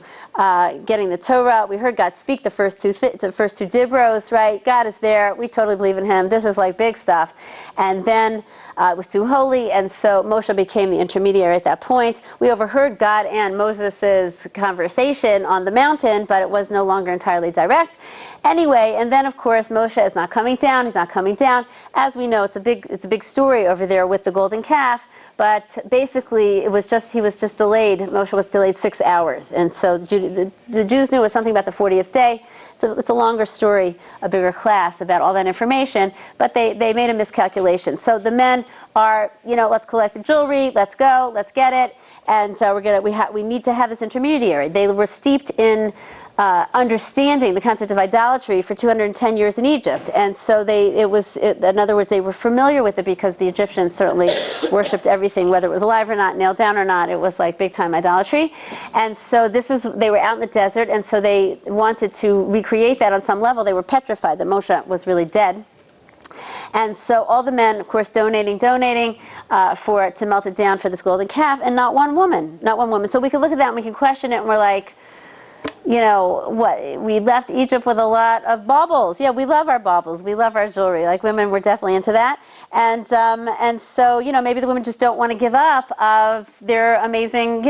getting the Torah, we heard God speak the first two dibros, right? God is there, we totally believe in Him, this is like big stuff. And then it was too holy, and so Moshe became the intermediary at that point. We overheard God and Moses' conversation on the mountain, but it was no longer entirely direct. Anyway, and then of course Moshe is not coming down, he's not coming down. As we know, it's a big story over there with the golden calf, but basically he was just delayed. Moshe was delayed 6 hours, and so the Jews knew it was something about the 40th day. So it's a longer story, a bigger class about all that information, but they made a miscalculation. So the men are, let's collect the jewelry, let's go, let's get it, and we need to have this intermediary. They were steeped in understanding the concept of idolatry for 210 years in Egypt, and so in other words, they were familiar with it because the Egyptians certainly worshipped everything, whether it was alive or not, nailed down or not. It was like big time idolatry, and so they were out in the desert, and so they wanted to recreate that on some level. They were petrified that Moshe was really dead. And so all the men, of course, donating to melt it down for this golden calf, and not one woman. So we can look at that and we can question it, and we're like, we left Egypt with a lot of baubles. Yeah, we love our baubles. We love our jewelry. Like women, we're definitely into that. And so, maybe the women just don't want to give up of their amazing,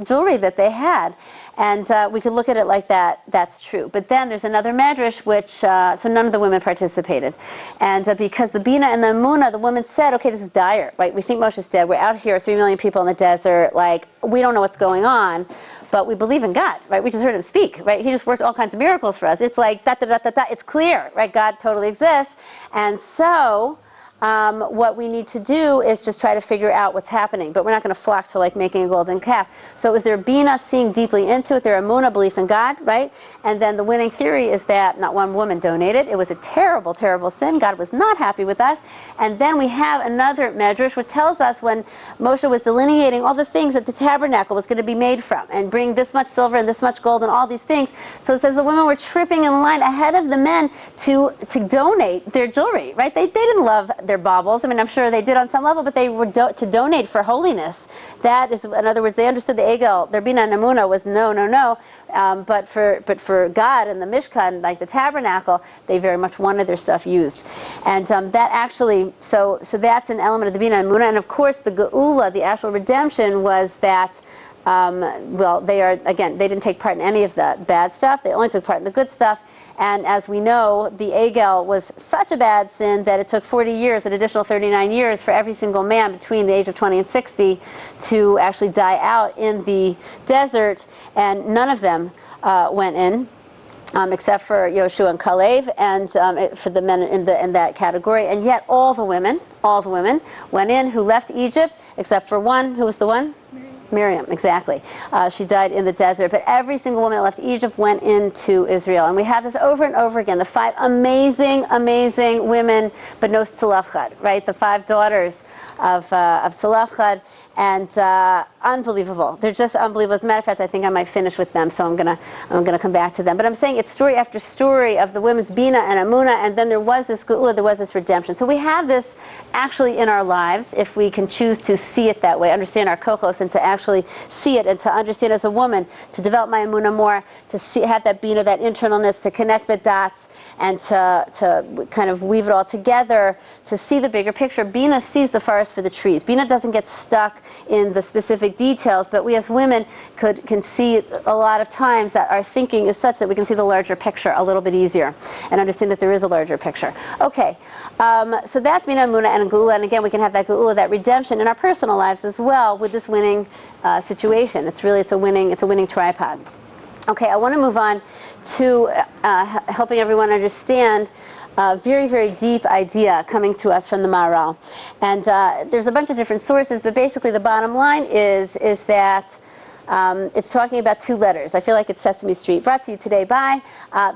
jewelry that they had. And we could look at it like that. That's true. But then there's another medrash, which, so none of the women participated. And because the Bina and the Amuna, the women said, okay, this is dire, right? We think Moshe's dead. We're out here, 3 million people in the desert. Like, we don't know what's going on, but we believe in God, right? We just heard Him speak, right? He just worked all kinds of miracles for us. It's like, it's clear, right? God totally exists. And so what we need to do is just try to figure out what's happening. But we're not going to flock to like making a golden calf. So is there Bina, seeing deeply into it? There Amuna, belief in God, right? And then the winning theory is that not one woman donated. It was a terrible, terrible sin. God was not happy with us. And then we have another medrash which tells us when Moshe was delineating all the things that the tabernacle was going to be made from, and bring this much silver and this much gold and all these things. So it says the women were tripping in line ahead of the men to donate their jewelry, right? They didn't love their baubles. I mean, I'm sure they did on some level, but they were to donate for holiness. That is, in other words, they understood the Egel, their Bina and Amuna was no. But for God and the Mishkan, like the tabernacle, they very much wanted their stuff used. And that actually, so that's an element of the Bina and Amuna. And of course, the Geula, the actual redemption, was that they didn't take part in any of the bad stuff. They only took part in the good stuff. And as we know, the Egel was such a bad sin that it took 40 years, an additional 39 years, for every single man between the age of 20 and 60 to actually die out in the desert, and none of them went in. Except for Yoshua and Kalev, and for the men in that category, and yet all the women went in who left Egypt, except for one. Who was the one? Miriam, exactly. She died in the desert. But every single woman that left Egypt went into Israel. And we have this over and over again. The 5 amazing, amazing women, but no Tzalafchad, right? The 5 daughters of Tzalafchad. And unbelievable. They're just unbelievable. As a matter of fact, I think I might finish with them, so I'm gonna come back to them. But I'm saying it's story after story of the women's Bina and Amunah, and then there was this Geula, there was this redemption. So we have this actually in our lives, if we can choose to see it that way, understand our kochos, and to actually see it, and to understand as a woman, to develop my Amunah more, to see, have that Bina, that internalness, to connect the dots, and to kind of weave it all together, to see the bigger picture. Bina sees the forest for the trees. Bina doesn't get stuck in the specific details, but we as women can see a lot of times that our thinking is such that we can see the larger picture a little bit easier and understand that there is a larger picture. Okay, so that's Bina, Amunah, and Geula, and again we can have that Geula, that redemption in our personal lives as well with this winning situation. It's a winning tripod. Okay, I want to move on to helping everyone understand a very, very deep idea coming to us from the Maharal. And there's a bunch of different sources, but basically the bottom line is that it's talking about 2 letters. I feel like it's Sesame Street. Brought to you today by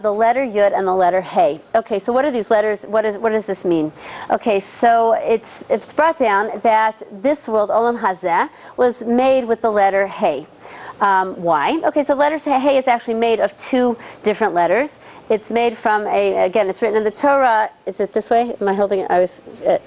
the letter Yud and the letter Hey. Okay, so what are these letters? What does this mean? Okay, so it's brought down that this world, Olam Hazeh, was made with the letter Hey. Why? Okay, so letter Hey is actually made of 2 different letters. It's made from again, it's written in the Torah. Is it this way? Am I holding it? I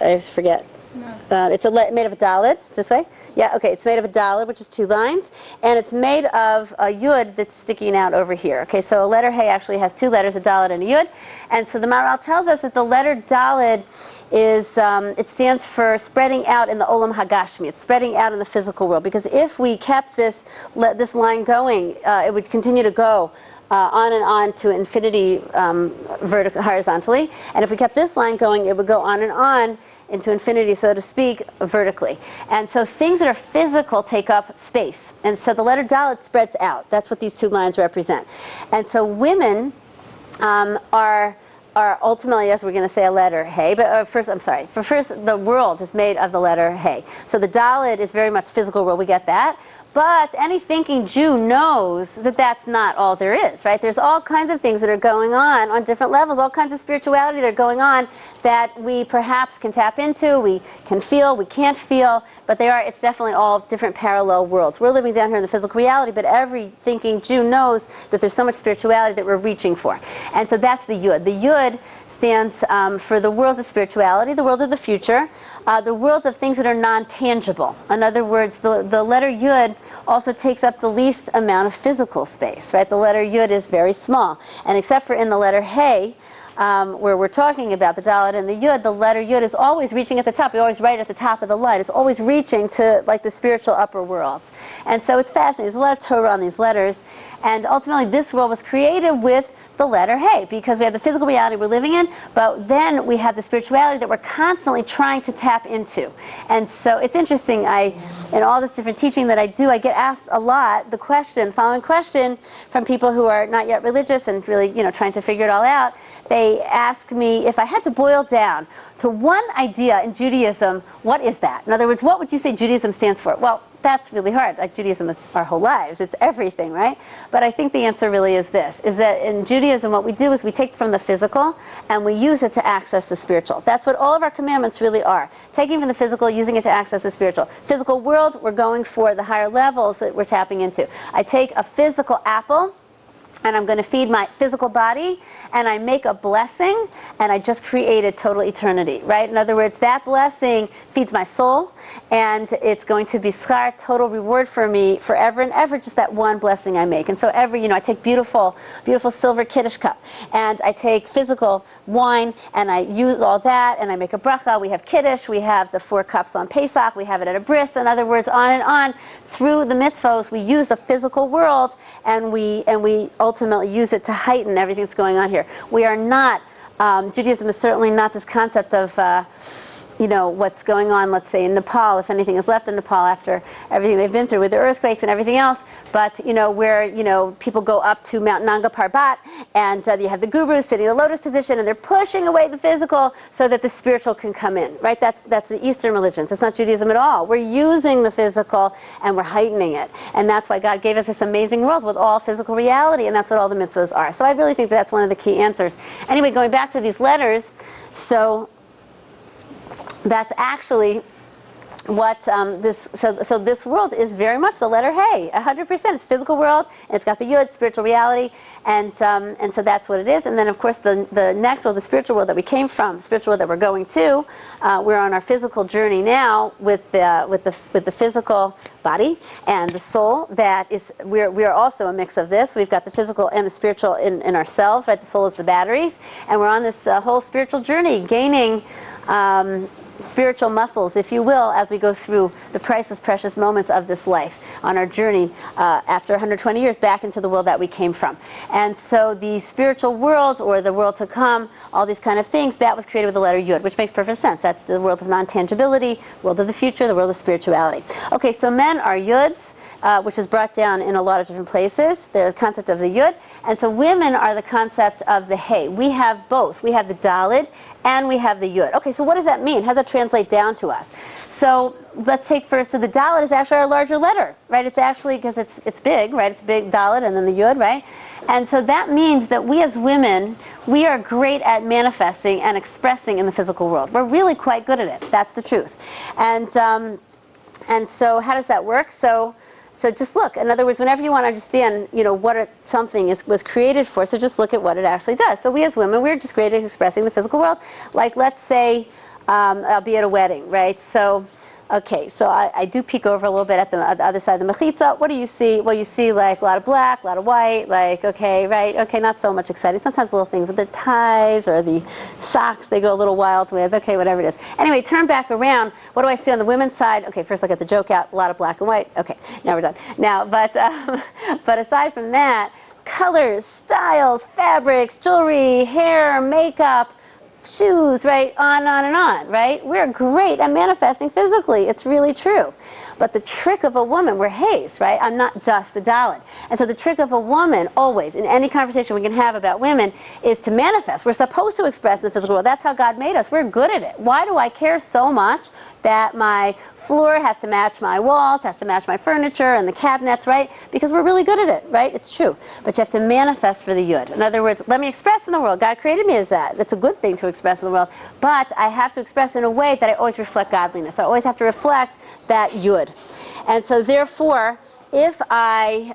always forget. No. It's made of a Daled. This way? Yeah, okay, it's made of a Daled, which is 2 lines, and it's made of a Yud that's sticking out over here. Okay, so a letter Hey actually has 2 letters, a Daled and a Yud, and so the Maharal tells us that the letter Daled is, it stands for spreading out in the Olam Hagashmi. It's spreading out in the physical world, because if we kept this line going, it would continue to go on and on to infinity horizontally, and if we kept this line going, it would go on and on into infinity, so to speak, vertically. And so things that are physical take up space. And so the letter Dalet spreads out. That's what these 2 lines represent. And so women are ultimately, as we're going to say, a letter Hey. But first, the world is made of the letter Hey. So the Dalet is very much physical world. We get that. But any thinking Jew knows that that's not all there is, right? There's all kinds of things that are going on different levels, all kinds of spirituality that are going on that we perhaps can tap into, we can feel, we can't feel, but it's definitely all different parallel worlds. We're living down here in the physical reality, but every thinking Jew knows that there's so much spirituality that we're reaching for. And so that's the Yud. The Yud stands for the world of spirituality, the world of the future, the world of things that are non-tangible. In other words, the letter Yud also takes up the least amount of physical space, right? The letter Yud is very small. And except for in the letter Hey, where we're talking about the Dalet and the Yud, the letter Yud is always reaching at the top. You're always right at the top of the line. It's always reaching to like the spiritual upper worlds. And so it's fascinating. There's a lot of Torah on these letters. And ultimately this world was created with the letter Hey, because we have the physical reality we're living in, but then we have the spirituality that we're constantly trying to tap into. And so it's interesting, in all this different teaching that I do, I get asked a lot the following question from people who are not yet religious and really, trying to figure it all out. They ask me, if I had to boil down to one idea in Judaism, what is that? In other words, what would you say Judaism stands for? Well, that's really hard. Like Judaism is our whole lives. It's everything, right? But I think the answer really is this, is that in Judaism what we do is we take from the physical and we use it to access the spiritual. That's what all of our commandments really are. Taking from the physical, using it to access the spiritual. Physical world, we're going for the higher levels that we're tapping into. I take a physical apple, and I'm going to feed my physical body, and I make a blessing, and I just created total eternity, right? In other words, that blessing feeds my soul, and it's going to be schar, total reward for me forever and ever, just that one blessing I make. And so I take beautiful, beautiful silver Kiddush cup, and I take physical wine, and I use all that, and I make a bracha. We have Kiddush, we have the 4 cups on Pesach, we have it at a bris. In other words, on and on, through the mitzvos, we use the physical world, and we ultimately use it to heighten everything that's going on here. We are not, Judaism is certainly not this concept of, you know, what's going on, let's say, in Nepal, if anything is left in Nepal after everything they've been through with the earthquakes and everything else. But, you know, where, you know, people go up to Mount Nanga Parbat, and you have the gurus sitting in the lotus position, and they're pushing away the physical so that the spiritual can come in, right? That's the Eastern religions. It's not Judaism at all. We're using the physical, and we're heightening it. And that's why God gave us this amazing world with all physical reality, and that's what all the mitzvahs are. So I really think that's one of the key answers. Anyway, going back to these letters, so that's actually what so this world is very much the letter Hey, 100%. It's physical world, and it's got the Yud, spiritual reality, and so that's what it is. And then of course the next world, the spiritual world that we came from, spiritual world that we're going to, we're on our physical journey now with the physical body and the soul. That is, we are also a mix of this. We've got the physical and the spiritual in ourselves, right? The soul is the batteries, and we're on this whole spiritual journey, gaining spiritual muscles, if you will, as we go through the priceless, precious moments of this life on our journey after 120 years back into the world that we came from. And so the spiritual world, or the world to come, all these kind of things, that was created with the letter Yud, which makes perfect sense. That's the world of non-tangibility, world of the future, the world of spirituality. Okay, so men are Yuds, which is brought down in a lot of different places. They're the concept of the Yud. And so women are the concept of the Hey. We have both. We have the Daled and we have the Yud. Okay, so what does that mean? How does that translate down to us? So let's take first, so the Daled is actually our larger letter, right? It's actually, because it's big, right? It's big Daled and then the Yud, right? And so that means that we as women, we are great at manifesting and expressing in the physical world. We're really quite good at it. That's the truth. And so how does that work? So just look. In other words, whenever you want to understand, you know, what something was created for, so just look at what it actually does. So we as women, we're just great at expressing the physical world. Like, let's say I'll be at a wedding, right? So, okay, so I do peek over a little bit at the other side of the mechitza. What do you see? Well, you see like a lot of black, a lot of white, like, okay, right? Okay, not so much exciting. Sometimes little things with the ties or the socks they go a little wild with. Okay, whatever it is. Anyway, turn back around. What do I see on the women's side? Okay, first I get the joke out. A lot of black and white. Okay, now we're done. Now, but aside from that, colors, styles, fabrics, jewelry, hair, makeup, shoes, right, on and on, right? We're great at manifesting physically. It's really true. But the trick of a woman, we're Hays, right? I'm not just the Dalit. And so the trick of a woman, always, in any conversation we can have about women, is to manifest. We're supposed to express in the physical world. That's how God made us. We're good at it. Why do I care so much that my floor has to match my walls, has to match my furniture and the cabinets, right? Because we're really good at it, right? It's true. But you have to manifest for the Yud. In other words, let me express in the world. God created me as that. It's a good thing to express in the world. But I have to express in a way that I always reflect godliness. I always have to reflect that Yud. And so therefore, if I,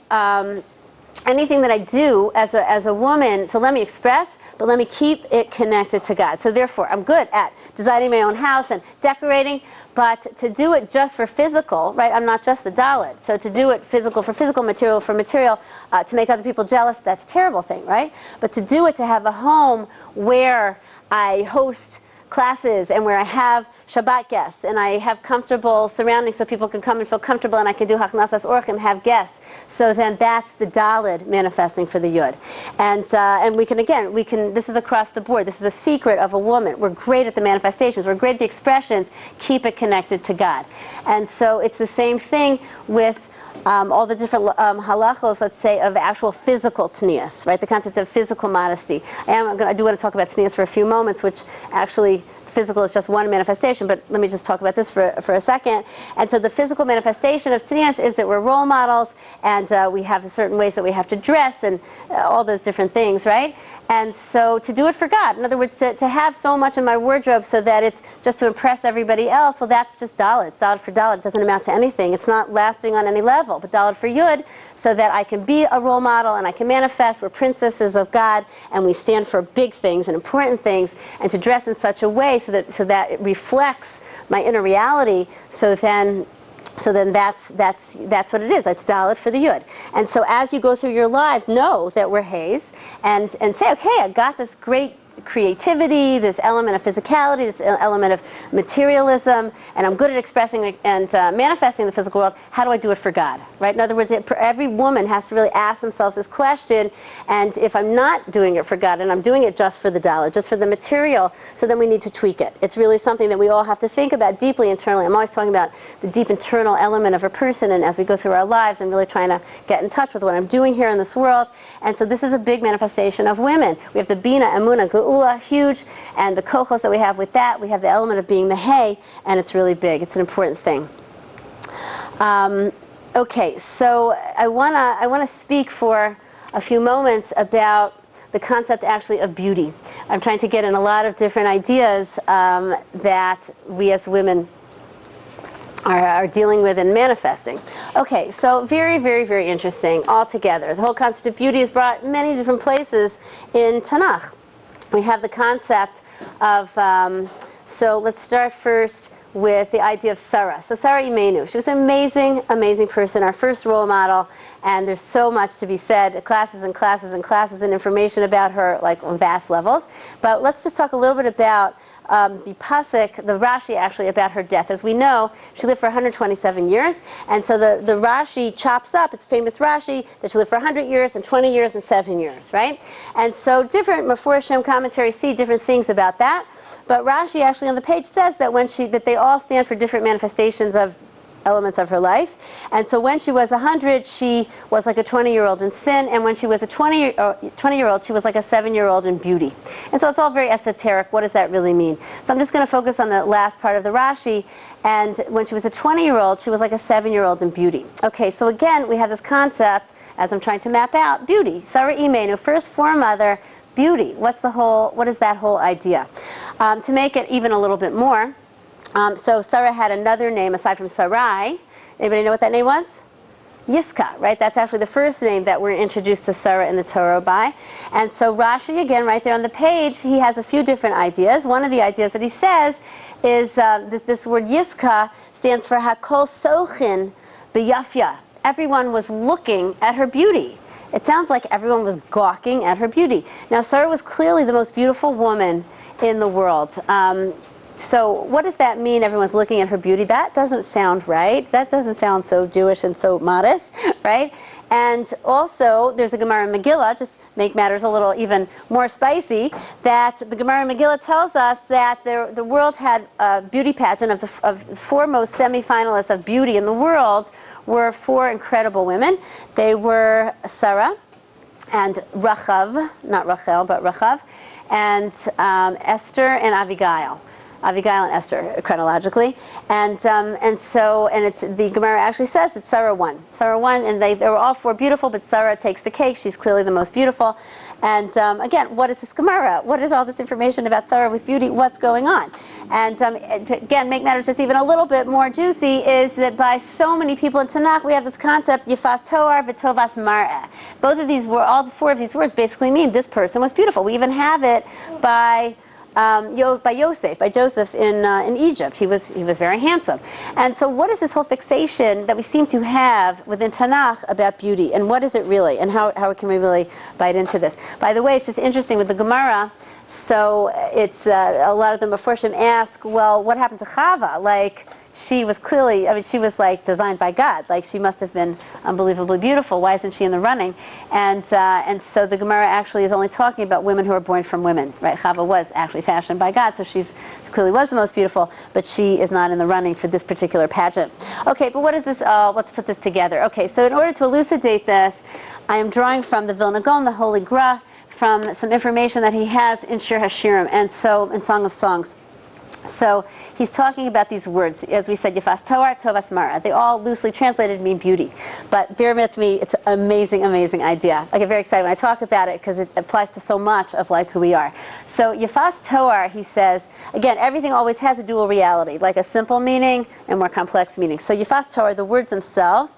anything that I do as a woman, so let me express, but let me keep it connected to God. So therefore, I'm good at designing my own house and decorating, but to do it just for physical, right? I'm not just the Dalit. So to do it physical for physical, material for material, to make other people jealous, that's a terrible thing, right? But to do it to have a home where I host classes and where I have Shabbat guests and I have comfortable surroundings so people can come and feel comfortable, and I can do Haknasas Orchim, have guests. So then that's the Daled manifesting for the Yud. And we can, this is across the board. This is a secret of a woman. We're great at the manifestations. We're great at the expressions. Keep it connected to God. And so it's the same thing with all the different halachos, let's say, of actual physical tznius, right? The concept of physical modesty. I do want to talk about tznius for a few moments, which actually physical is just one manifestation, but let me just talk about this for a second. And so the physical manifestation of tznius is that we're role models, and we have certain ways that we have to dress, and all those different things, right? And so to do it for God, in other words, to have so much in my wardrobe so that it's just to impress everybody else, well, that's just Dalit. It's Dalit for Dalit. It doesn't amount to anything. It's not lasting on any level. But Dalit for Yud, so that I can be a role model and I can manifest. We're princesses of God, and we stand for big things and important things, and to dress in such a way so that it reflects my inner reality. So then that's what it is. That's Dalit for the Yud. And so as you go through your lives, know that we're Hays, and say, okay, I got this great creativity, this element of physicality, this element of materialism, and I'm good at expressing and manifesting the physical world. How do I do it for God? Right? In other words, every woman has to really ask themselves this question, and if I'm not doing it for God and I'm doing it just for the dollar, just for the material, so then we need to tweak it. It's really something that we all have to think about deeply internally. I'm always talking about the deep internal element of a person, and as we go through our lives, I'm really trying to get in touch with what I'm doing here in this world. And so this is a big manifestation of women. We have the Bina, Emuna, Geula, huge, and the kochos that we have with that. We have the element of being the hay, and it's really big. It's an important thing. Okay, so I wanna speak for a few moments about the concept actually of beauty. I'm trying to get in a lot of different ideas that we as women are dealing with and manifesting. Okay, so very, very, very interesting altogether. The whole concept of beauty is brought many different places in Tanakh. We have the concept of, so let's start first with the idea of Sarah. So Sarah Imenu, she was an amazing, amazing person, our first role model, and there's so much to be said, classes and classes and classes and information about her, like on vast levels. But let's just talk a little bit about the pasuk, the Rashi actually, about her death. As we know, she lived for 127 years, and so the Rashi chops up, it's famous Rashi, that she lived for 100 years and 20 years and 7 years, right? And so different Meforshim commentaries see different things about that, but Rashi actually on the page says that that they all stand for different manifestations of elements of her life. And so when she was 100, she was like a 20-year-old in sin, and when she was a 20-year-old, she was like a 7-year-old in beauty. And so it's all very esoteric. What does that really mean? So I'm just going to focus on the last part of the Rashi. And when she was a 20-year-old, she was like a 7-year-old in beauty. Okay, so again, we have this concept, as I'm trying to map out, beauty. Sarah Imenu, first foremother, beauty. What is that whole idea? To make it even a little bit more, so Sarah had another name aside from Sarai. Anybody know what that name was? Yiska, right? That's actually the first name that we're introduced to Sarah in the Torah by. And so Rashi, again, right there on the page, he has a few different ideas. One of the ideas that he says is this word Yiska stands for Hakol Sochin B'Yafya. Everyone was looking at her beauty. It sounds like everyone was gawking at her beauty. Now, Sarah was clearly the most beautiful woman in the world. So what does that mean, everyone's looking at her beauty? That doesn't sound right. That doesn't sound so Jewish and so modest, right? And also, there's a Gemara in Megillah, just make matters a little even more spicy, that the Gemara in Megillah tells us that the world had a beauty pageant of the foremost semi-finalists of beauty in the world were 4 incredible women. They were Sarah and Rachav, not Rachel, but Rachav, and Esther and Abigail. Abigail and Esther chronologically, and it's the Gemara actually says that Sarah won. Sarah won, and they were all 4 beautiful, but Sarah takes the cake. She's clearly the most beautiful. And again, what is this Gemara? What is all this information about Sarah with beauty? What's going on? And to, again, make matters just even a little bit more juicy is that by so many people in Tanakh, we have this concept Yifas Toar v'Tovas Mar'eh. Both of these all 4 of these words basically mean this person was beautiful. We even have it by Joseph in Egypt. He was very handsome. And so what is this whole fixation that we seem to have within Tanakh about beauty, and what is it really, and how can we really bite into this? By the way, it's just interesting with the Gemara, so it's a lot of the Meforshim ask, well, what happened to Chava? Like, she was clearly, she was like designed by God. Like, she must have been unbelievably beautiful. Why isn't she in the running? And so the Gemara actually is only talking about women who are born from women, right? Chava was actually fashioned by God, so she clearly was the most beautiful, but she is not in the running for this particular pageant. Okay, but what is this? Let's put this together. Okay, so in order to elucidate this, I am drawing from the Vilna Gaon, the Holy Gra, from some information that he has in Shir Hashirim, and so in Song of Songs. So he's talking about these words, as we said, Yifas Toar, Tovas Mara. They all loosely translated mean beauty. But bear with me, it's an amazing, amazing idea. I get very excited when I talk about it because it applies to so much of like who we are. So Yifas Toar, he says, again, everything always has a dual reality, like a simple meaning and more complex meaning. So Yifas Toar, the words themselves,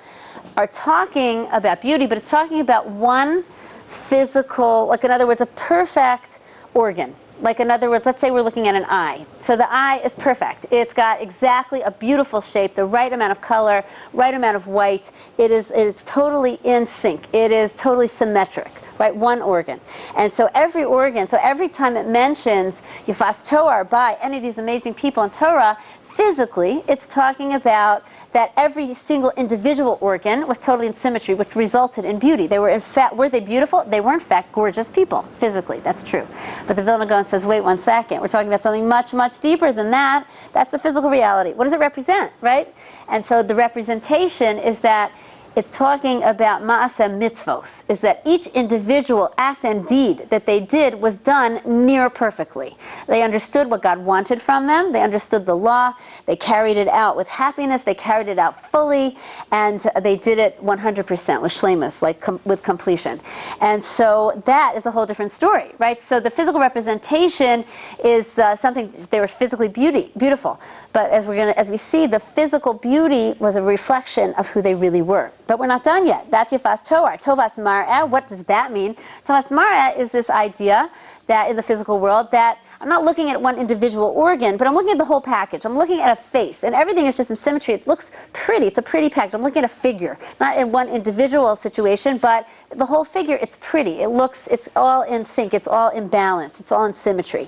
are talking about beauty, but it's talking about one physical, like in other words, a perfect organ. Like in other words, let's say we're looking at an eye. So the eye is perfect. It's got exactly a beautiful shape, the right amount of color, right amount of white. It is totally in sync. It is totally symmetric, right? One organ. And so every organ, so every time it mentions Yifas Toar by any of these amazing people in Torah, physically, it's talking about that every single individual organ was totally in symmetry, which resulted in beauty. They were in fact, were they beautiful? They were in fact gorgeous people, physically, that's true. But the Vilna Gaon says, wait 1 second, we're talking about something much, much deeper than that. That's the physical reality. What does it represent, right? And so the representation is that it's talking about ma'aseh mitzvos, is that each individual act and deed that they did was done near perfectly. They understood what God wanted from them, they understood the law, they carried it out with happiness, they carried it out fully, and they did it 100% with shleimus, like with completion. And so that is a whole different story, right? So the physical representation is something, they were physically beautiful, but as we see, the physical beauty was a reflection of who they really were. But we're not done yet. That's Yifas Toar. Tovas Mar'eh, what does that mean? Tovas Mar'eh is this idea that in the physical world that I'm not looking at one individual organ, but I'm looking at the whole package. I'm looking at a face, and everything is just in symmetry. It looks pretty. It's a pretty package. I'm looking at a figure, not in one individual situation, but the whole figure, it's pretty. It looks, it's all in sync. It's all in balance. It's all in symmetry.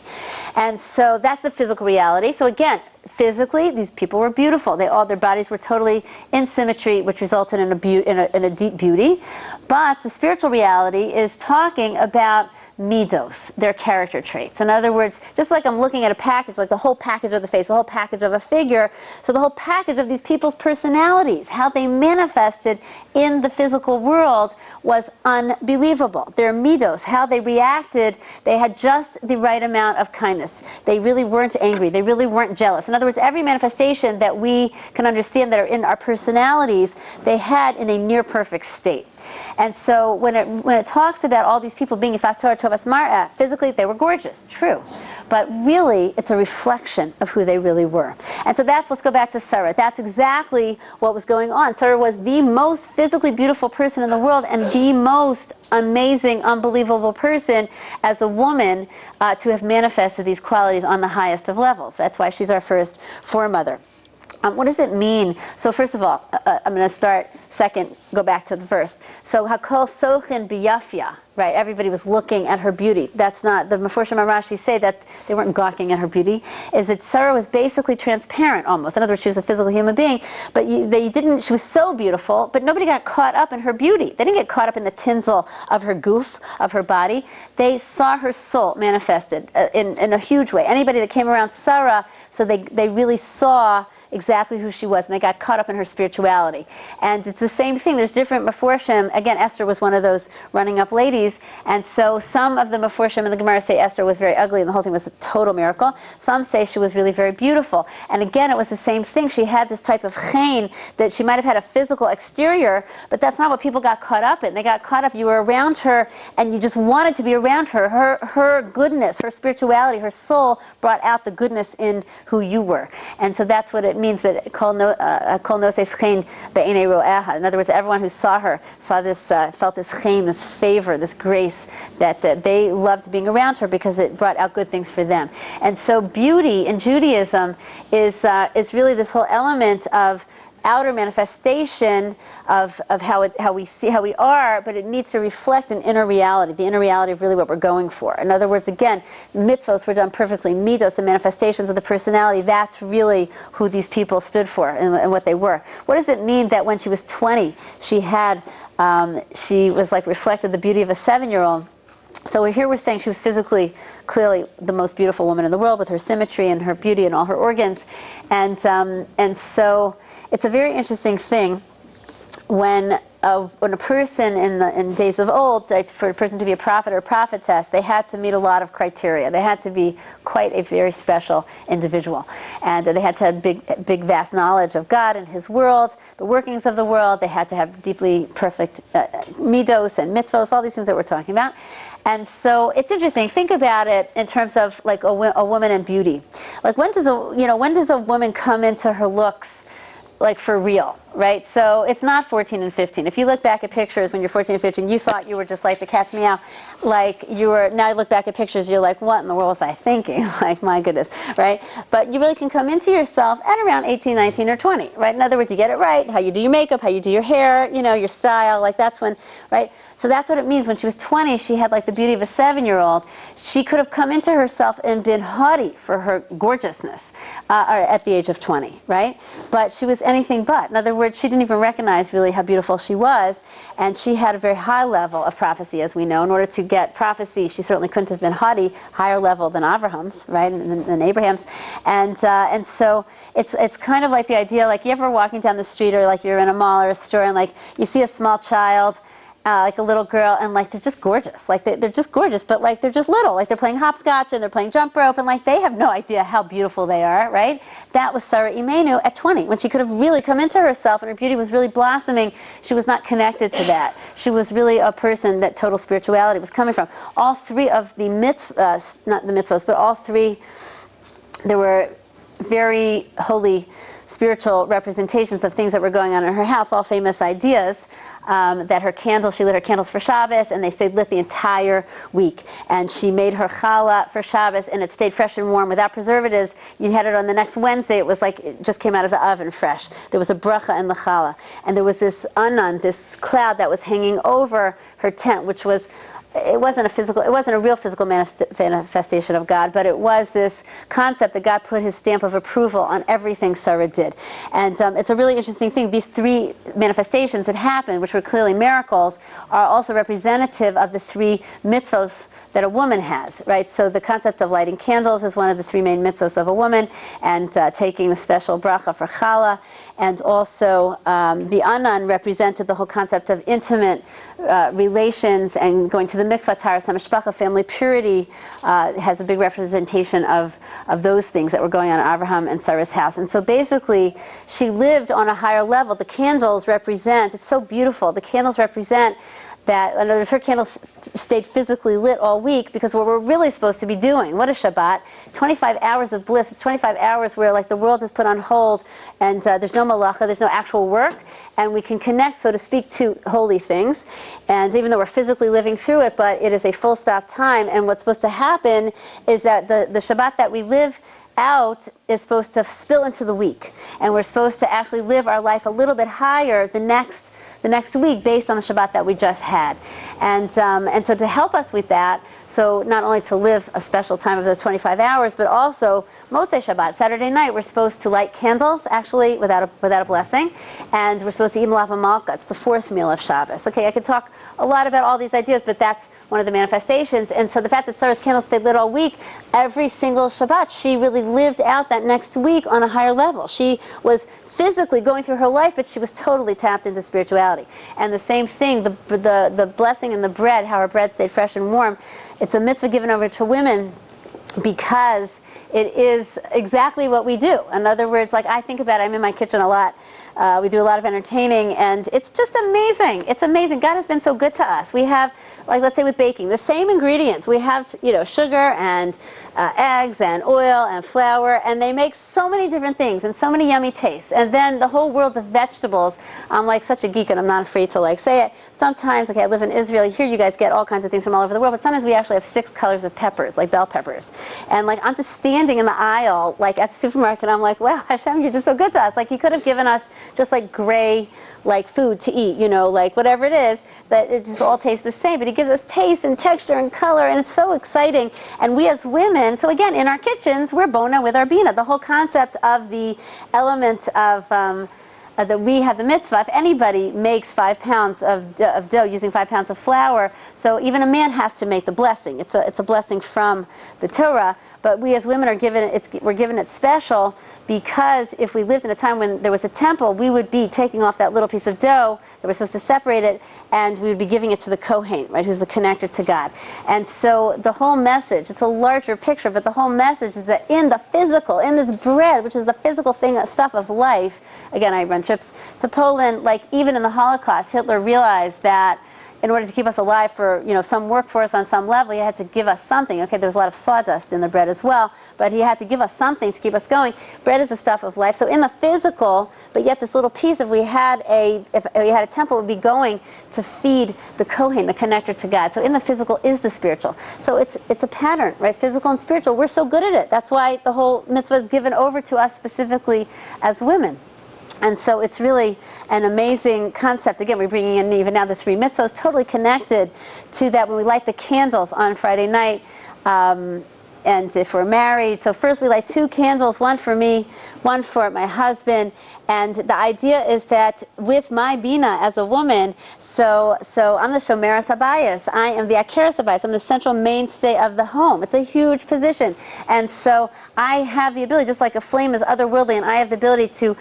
And so that's the physical reality. So again, physically, these people were beautiful. Their bodies were totally in symmetry, which resulted in a deep beauty. But the spiritual reality is talking about midos, their character traits. In other words, just like I'm looking at a package, like the whole package of the face, the whole package of a figure, so the whole package of these people's personalities, how they manifested in the physical world was unbelievable. Their midos, how they reacted, they had just the right amount of kindness. They really weren't angry. They really weren't jealous. In other words, every manifestation that we can understand that are in our personalities, they had in a near perfect state. And so when it talks about all these people being Yifas Toar Tovas Mar'eh, physically they were gorgeous, true. But really, it's a reflection of who they really were. And so let's go back to Sarah. That's exactly what was going on. Sarah was the most physically beautiful person in the world and the most amazing, unbelievable person as a woman to have manifested these qualities on the highest of levels. That's why she's our first foremother. What does it mean? So first of all, I'm going to start second, go back to the first. So hakol sochin biyafia, right? Everybody was looking at her beauty. That's not, the Meforshim and Rashi say that they weren't gawking at her beauty, is that Sarah was basically transparent almost. In other words, she was a physical human being, but she was so beautiful, but nobody got caught up in her beauty. They didn't get caught up in the tinsel of her goof, of her body. They saw her soul manifested in a huge way. Anybody that came around Sarah, so they really saw exactly who she was, and they got caught up in her spirituality. And it's the same thing. There's different Meforshim. Again, Esther was one of those running up ladies, and so some of the Meforshim in the Gemara say Esther was very ugly and the whole thing was a total miracle. Some say she was really very beautiful. And again, it was the same thing. She had this type of chen that she might have had a physical exterior, but that's not what people got caught up in. They got caught up, you were around her, and you just wanted to be around her. Her goodness, her spirituality, her soul brought out the goodness in who you were. And so that's what it means that kol noses chen be'enei ro'eha. In other words, everyone who saw her saw this, felt this chen, this favor, this grace, that they loved being around her because it brought out good things for them. And so beauty in Judaism is really this whole element of outer manifestation of how we are, but it needs to reflect an inner reality, the inner reality of really what we're going for. In other words, again, mitzvos were done perfectly. Midos, the manifestations of the personality, that's really who these people stood for and what they were. What does it mean that when she was 20, she was like reflected the beauty of a 7-year-old? So here we're saying she was physically, clearly the most beautiful woman in the world with her symmetry and her beauty and all her organs. And so it's a very interesting thing when a person in days of old, for a person to be a prophet or a prophetess, they had to meet a lot of criteria. They had to be quite a very special individual. And they had to have big, vast knowledge of God and His world, the workings of the world. They had to have deeply perfect midos and mitzvos, all these things that we're talking about. And so it's interesting. Think about it in terms of like a woman and beauty. Like when does a woman come into her looks like for real, right? So it's not 14 and 15. If you look back at pictures when you're 14 and 15, you thought you were just like the cat's meow. Like you were, now you look back at pictures, you're like, what in the world was I thinking? Like, my goodness, right? But you really can come into yourself at around 18, 19, or 20, right? In other words, you get it right, how you do your makeup, how you do your hair, you know, your style, like that's when, right? So that's what it means. When she was 20, she had like the beauty of a 7-year-old. She could have come into herself and been haughty for her gorgeousness at the age of 20, right? But she was anything but. In other words, she didn't even recognize really how beautiful she was, and she had a very high level of prophecy, as we know. In order to get prophecy, she certainly couldn't have been haughty, higher level than Abraham's, right, than Abraham's. And so it's kind of like the idea, like you ever walking down the street or like you're in a mall or a store and like you see a small child, like a little girl, and like they're just gorgeous. Like they're just gorgeous, but like they're just little. Like they're playing hopscotch and they're playing jump rope, and like they have no idea how beautiful they are, right? That was Sarah Imenu at 20, when she could have really come into herself and her beauty was really blossoming. She was not connected to that. She was really a person that total spirituality was coming from. All three of the mitzvahs, not the mitzvahs, but all three, there were very holy spiritual representations of things that were going on in her house, all famous ideas. That her candles, she lit her candles for Shabbos, and they stayed lit the entire week. And she made her challah for Shabbos, and it stayed fresh and warm without preservatives. You had it on the next Wednesday, it was like it just came out of the oven fresh. There was a bracha in the challah. And there was this anan, this cloud that was hanging over her tent, which was, it wasn't a real physical manifestation of God, but it was this concept that God put his stamp of approval on everything Sarah did. And it's a really interesting thing. These three manifestations that happened, which were clearly miracles, are also representative of the three mitzvos that a woman has, right? So the concept of lighting candles is one of the three main mitzvos of a woman, and taking the special bracha for challah, and also the anan represented the whole concept of intimate relations and going to the mikvah, taras hamishpacha, family purity, has a big representation of those things that were going on in Abraham and Sarah's house. And so basically, she lived on a higher level. The candles represent, it's so beautiful, the candles represent that, in other words, her candles stayed physically lit all week, because what we're really supposed to be doing, what is Shabbat? 25 hours of bliss. It's 25 hours where like the world is put on hold, and there's no malacha, there's no actual work, and we can connect, so to speak, to holy things. And even though we're physically living through it, but it is a full stop time, and what's supposed to happen is that the Shabbat that we live out is supposed to spill into the week, and we're supposed to actually live our life a little bit higher the next week based on the Shabbat that we just had. And so to help us with that, so not only to live a special time of those 25 hours, but also Motzei Shabbat, Saturday night, we're supposed to light candles, actually without a blessing, and we're supposed to eat malava malka. It's the fourth meal of Shabbos. Okay, I could talk a lot about all these ideas, but that's one of the manifestations. And so the fact that Sarah's candles stayed lit all week, every single Shabbat, she really lived out that next week on a higher level. She was physically going through her life, but she was totally tapped into spirituality. And the same thing, the blessing in the bread, how her bread stayed fresh and warm, it's a mitzvah given over to women because it is exactly what we do. In other words, like I think about it, I'm in my kitchen a lot. We do a lot of entertaining, and it's just amazing. It's amazing. God has been so good to us. We have, like let's say with baking, the same ingredients. We have, sugar and eggs and oil and flour, and they make so many different things and so many yummy tastes. And then the whole world of vegetables. I'm like such a geek, and I'm not afraid to like say it. Sometimes, okay, I live in Israel. Here you guys get all kinds of things from all over the world, but sometimes we actually have 6 colors of peppers, like bell peppers. And like I'm just standing in the aisle, like at the supermarket, and I'm like, wow, Hashem, you're just so good to us. Like you could have given us just like gray, like food to eat, like whatever it is, that it just all tastes the same. But he gives us taste and texture and color, and it's so exciting. And we as women, so again, in our kitchens, we're bona with our bina. The whole concept of the element of that we have the mitzvah. If anybody makes 5 pounds of dough using 5 pounds of flour, so even a man has to make the blessing. It's a blessing from the Torah. But we as women are we're given it special, because if we lived in a time when there was a temple, we would be taking off that little piece of dough that we're supposed to separate it, and we would be giving it to the Kohen, right, who's the connector to God. And so the whole message, it's a larger picture, but the whole message is that in the physical, in this bread, which is the physical thing, stuff of life. Again, I run trips to Poland. Like even in the Holocaust, Hitler realized that in order to keep us alive for, some work for us on some level, he had to give us something. Okay, there was a lot of sawdust in the bread as well, but he had to give us something to keep us going. Bread is the stuff of life. So in the physical, but yet this little piece, if we had a temple, it would be going to feed the Kohen, the connector to God. So in the physical is the spiritual. So it's a pattern, right? Physical and spiritual. We're so good at it. That's why the whole mitzvah is given over to us specifically as women. And so it's really an amazing concept. Again, we're bringing in even now the 3 mitzvahs, totally connected to that when we light the candles on Friday night. And if we're married, so first we light 2 candles, one for me, one for my husband. And the idea is that with my bina as a woman, so I'm the shomeras habayis, I am the akeres habayis, I'm the central mainstay of the home. It's a huge position. And so I have the ability, just like a flame is otherworldly, and I have the ability to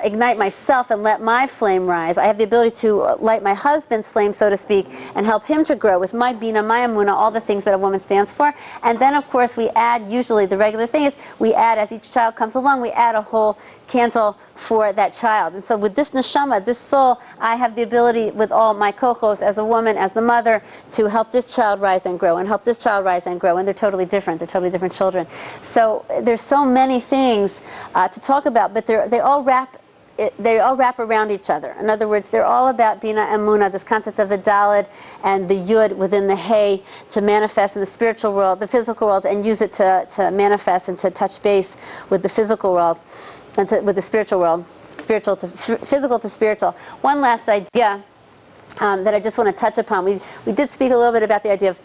ignite myself and let my flame rise. I have the ability to light my husband's flame, so to speak, and help him to grow with my bina, my amuna, all the things that a woman stands for. And then, of course, we add, usually the regular thing is, we add, as each child comes along, we add a whole candle for that child. And so with this neshama, this soul, I have the ability with all my kochos as a woman, as the mother, to help this child rise and grow, and help this child rise and grow. And they're totally different. They're totally different children. So there's so many things to talk about, but they all wrap around each other. In other words, they're all about Bina and Muna, this concept of the Daled and the Yud within the Hey to manifest in the spiritual world, the physical world, and use it to manifest and to touch base with the physical world and with the spiritual world, physical to spiritual. One last idea that I just want to touch upon. We did speak a little bit about the idea of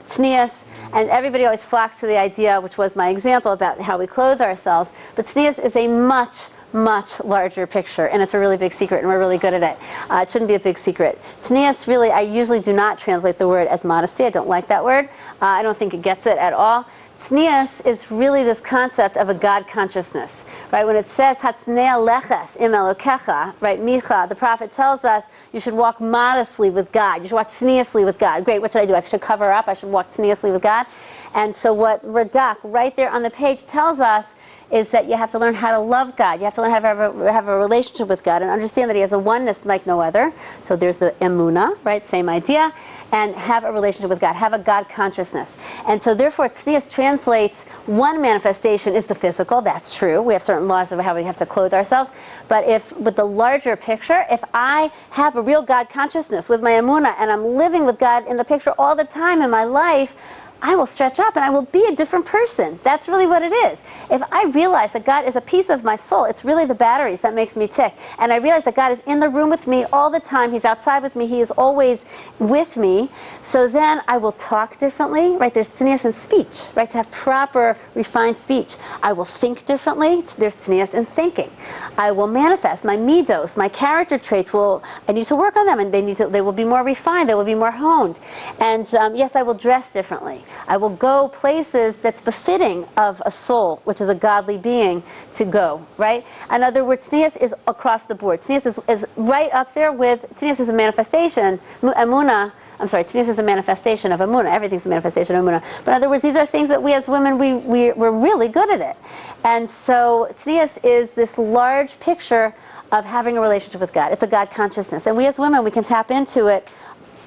tznius, and everybody always flocks to the idea, which was my example, about how we clothe ourselves. But tznius is a much larger picture, and it's a really big secret, and we're really good at it. It shouldn't be a big secret. Tznius, really, I usually do not translate the word as modesty. I don't like that word. I don't think it gets it at all. Tznius is really this concept of a God consciousness, right? When it says Hatznea leches im elokecha, right? Micha, the prophet tells us you should walk modestly with God. You should walk tzniusly with God. Great, what should I do? I should cover up. I should walk tzniusly with God. And so what Radak right there on the page tells us is that you have to learn how to love God. You have to learn how to have a relationship with God and understand that He has a oneness like no other. So there's the emuna, right? Same idea. And have a relationship with God. Have a God consciousness. And so therefore, tznius translates, one manifestation is the physical. That's true. We have certain laws of how we have to clothe ourselves. But with the larger picture, if I have a real God consciousness with my emuna and I'm living with God in the picture all the time in my life, I will stretch up and I will be a different person. That's really what it is. If I realize that God is a piece of my soul, it's really the batteries that makes me tick. And I realize that God is in the room with me all the time. He's outside with me. He is always with me. So then I will talk differently, right? There's tznius in speech, right? To have proper, refined speech. I will think differently. There's tznius in thinking. I will manifest my midos, my character traits. I need to work on them, and they will be more refined. They will be more honed. And yes, I will dress differently. I will go places that's befitting of a soul, which is a godly being, to go, right? In other words, tznius is across the board. Tznius is right up there with, tznius is a manifestation, tznius is a manifestation of Amunah. Everything's a manifestation of Amunah. But in other words, these are things that we as women, we're really good at it. And so tznius is this large picture of having a relationship with God. It's a God consciousness. And we as women, we can tap into it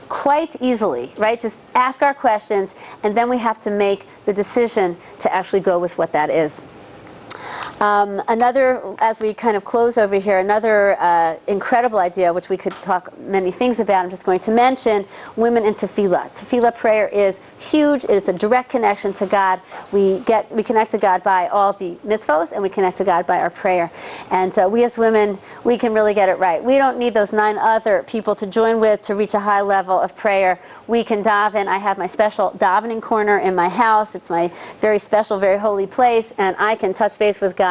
quite easily, right? Just ask our questions, and then we have to make the decision to actually go with what that is. Another, as we kind of close over here, another incredible idea, which we could talk many things about, I'm just going to mention, women in tefillah. Tefillah prayer is huge. It's a direct connection to God. We connect to God by all the mitzvos, and we connect to God by our prayer. And we as women, we can really get it right. We don't need those 9 other people to join with to reach a high level of prayer. We can daven. I have my special davening corner in my house. It's my very special, very holy place, and I can touch base with God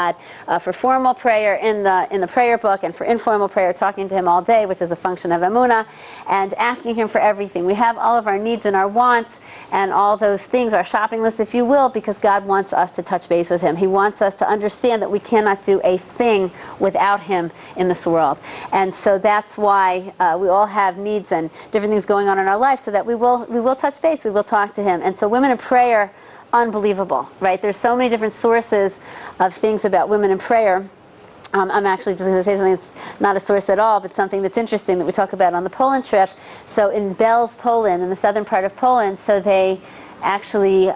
for formal prayer in the prayer book, and for informal prayer, talking to Him all day, which is a function of Emunah, and asking Him for everything. We have all of our needs and our wants and all those things, our shopping list, if you will, because God wants us to touch base with Him. He wants us to understand that we cannot do a thing without Him in this world. And so that's why we all have needs and different things going on in our life, so that we will touch base, we will talk to Him. And so women in prayer, unbelievable, right? There's so many different sources of things about women in prayer. I'm actually just going to say something that's not a source at all, but something that's interesting that we talk about on the Poland trip. So in Belz, Poland, in the southern part of Poland, so they actually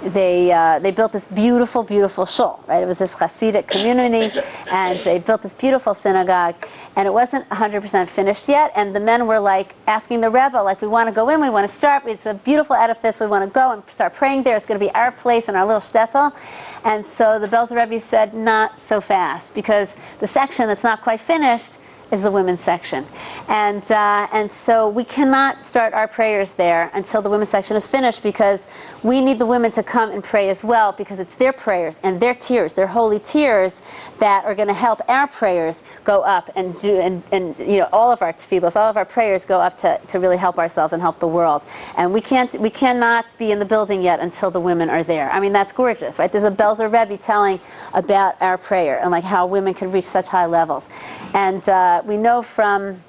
they built this beautiful, beautiful shul, right? It was this Hasidic community, and they built this beautiful synagogue, and it wasn't 100% finished yet, and the men were like asking the Rebbe, like, we want to go in, we want to start, it's a beautiful edifice, we want to go and start praying there, it's going to be our place and our little shtetl. And so the Belz Rebbe said, not so fast, because the section that's not quite finished is the women's section. And so we cannot start our prayers there until the women's section is finished, because we need the women to come and pray as well, because it's their prayers and their tears, their holy tears, that are going to help our prayers go up and do, and you know, all of our tefillos, all of our prayers go up to really help ourselves and help the world. And we cannot be in the building yet until the women are there. I mean, that's gorgeous, right? There's a Belzer Rebbe telling about our prayer and like how women can reach such high levels. And we know from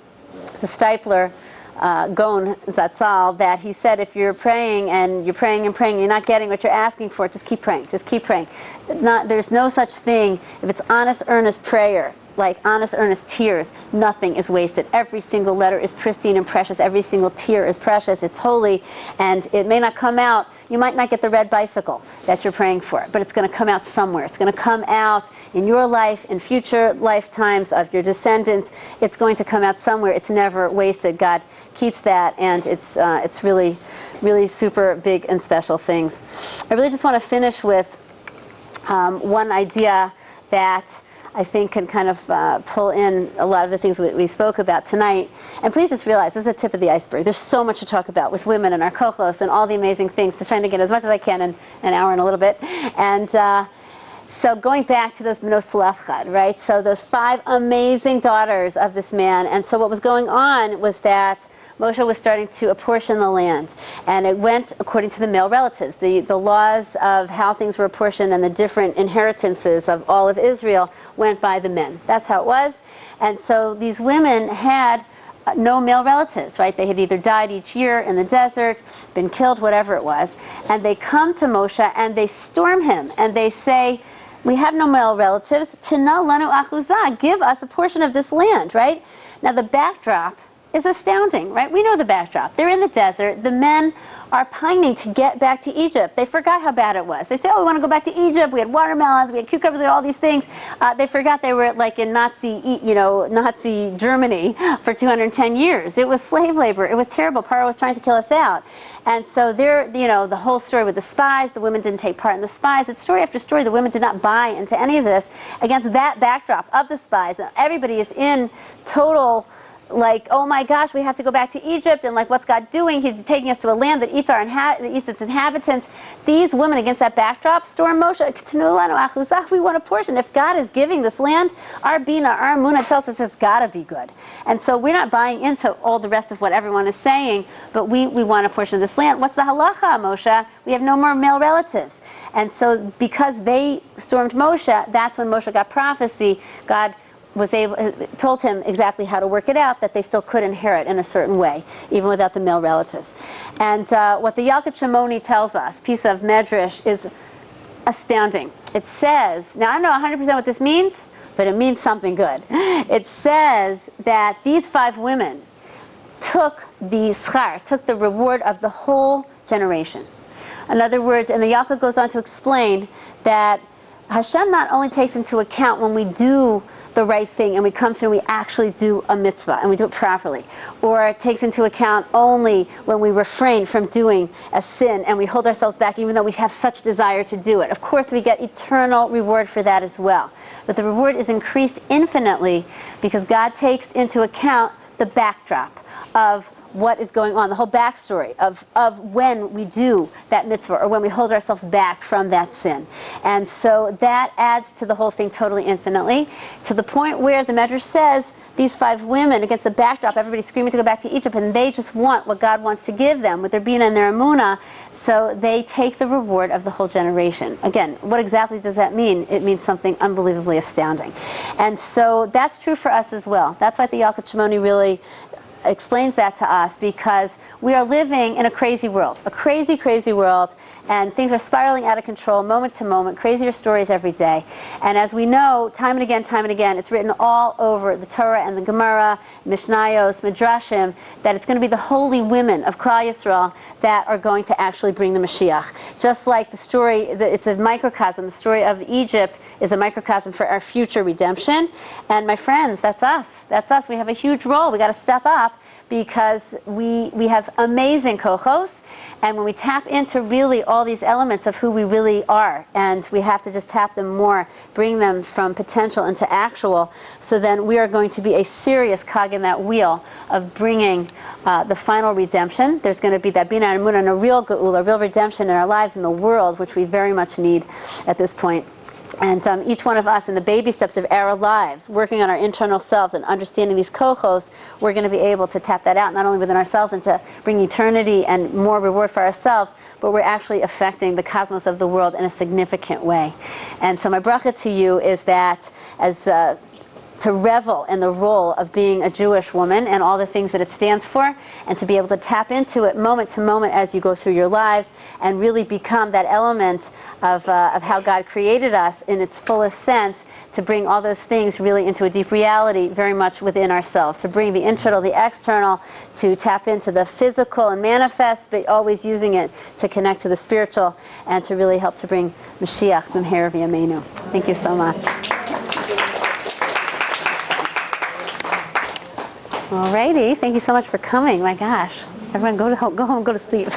the Stipler, Gon Zatzal, that he said if you're praying and you're praying and praying, you're not getting what you're asking for, just keep praying, just keep praying. There's no such thing, if it's honest, earnest prayer, like honest, earnest tears, nothing is wasted. Every single letter is pristine and precious. Every single tear is precious. It's holy, and it may not come out. You might not get the red bicycle that you're praying for, but it's going to come out somewhere. It's going to come out in your life, in future lifetimes of your descendants. It's going to come out somewhere. It's never wasted. God keeps that, and it's really, really super big and special things. I really just want to finish with one idea that I think can kind of pull in a lot of the things we spoke about tonight. And please just realize, this is a tip of the iceberg. There's so much to talk about with women and our kochos and all the amazing things. Just trying to get as much as I can in an hour and a little bit. And so going back to those Bnos Tzlafchad, right? So those 5 amazing daughters of this man. And so what was going on was that Moshe was starting to apportion the land, and it went according to the male relatives. The laws of how things were apportioned and the different inheritances of all of Israel went by the men. That's how it was. And so these women had no male relatives, right? They had either died each year in the desert, been killed, whatever it was. And they come to Moshe and they storm him and they say, we have no male relatives. Tina lanu achuzah, give us a portion of this land, right? Now the backdrop is astounding, right? We know the backdrop. They're in the desert. The men are pining to get back to Egypt. They forgot how bad it was. They say, oh, we want to go back to Egypt. We had watermelons, we had cucumbers, we had all these things. They forgot they were like in Nazi Germany for 210 years. It was slave labor. It was terrible. Paro was trying to kill us out. And so there, the whole story with the spies, the women didn't take part in the spies. It's story after story. The women did not buy into any of this against that backdrop of the spies. Everybody is in total, like, oh my gosh, we have to go back to Egypt, and like, what's God doing? He's taking us to a land that eats its inhabitants. These women, against that backdrop, storm Moshe, we want a portion. If God is giving this land, our Bina, our Amunah tells us it's got to be good. And so we're not buying into all the rest of what everyone is saying, but we want a portion of this land. What's the halacha, Moshe? We have no more male relatives. And so because they stormed Moshe, that's when Moshe got prophecy. God told him exactly how to work it out, that they still could inherit in a certain way, even without the male relatives. And what the Yalkut Shimoni tells us, piece of Medrash, is astounding. It says, now I don't know 100% what this means, but it means something good. It says that these 5 women took the schar, took the reward of the whole generation. In other words, and the Yalkut goes on to explain that Hashem not only takes into account when we do the right thing and we come through and we actually do a mitzvah and we do it properly, or it takes into account only when we refrain from doing a sin and we hold ourselves back even though we have such desire to do it. Of course we get eternal reward for that as well, but the reward is increased infinitely because God takes into account the backdrop of what is going on, the whole backstory of when we do that mitzvah or when we hold ourselves back from that sin. And so that adds to the whole thing totally infinitely, to the point where the Medrash says these 5 women, against the backdrop, everybody's screaming to go back to Egypt, and they just want what God wants to give them with their bina and their amunah, so they take the reward of the whole generation. Again, what exactly does that mean? It means something unbelievably astounding. And so that's true for us as well. That's why the Yalkut Shimoni really explains that to us because we are living in a crazy world, a crazy, crazy world, and things are spiraling out of control moment to moment, crazier stories every day. And as we know, time and again, it's written all over the Torah and the Gemara, Mishnayos, Midrashim, that it's going to be the holy women of Klal Yisrael that are going to actually bring the Mashiach. Just like the story, it's a microcosm, the story of Egypt is a microcosm for our future redemption. And my friends, that's us. That's us. We have a huge role. We got to step up because we have amazing kochos, and when we tap into really all these elements of who we really are, and we have to just tap them more, bring them from potential into actual, so then we are going to be a serious cog in that wheel of bringing the final redemption. There's going to be that Bina and Emunah and a real geula, a real redemption in our lives, in the world, which we very much need at this point. And each one of us in the baby steps of our lives, working on our internal selves and understanding these kochos, we're going to be able to tap that out not only within ourselves and to bring eternity and more reward for ourselves, but we're actually affecting the cosmos of the world in a significant way. And so my bracha to you is that as to revel in the role of being a Jewish woman and all the things that it stands for, and to be able to tap into it moment to moment as you go through your lives and really become that element of how God created us in its fullest sense, to bring all those things really into a deep reality very much within ourselves, to bring the internal, the external, to tap into the physical and manifest, but always using it to connect to the spiritual and to really help to bring Mashiach b'mheira v'yameinu. Thank you so much. Alrighty, thank you so much for coming. My gosh, everyone go home, go to sleep.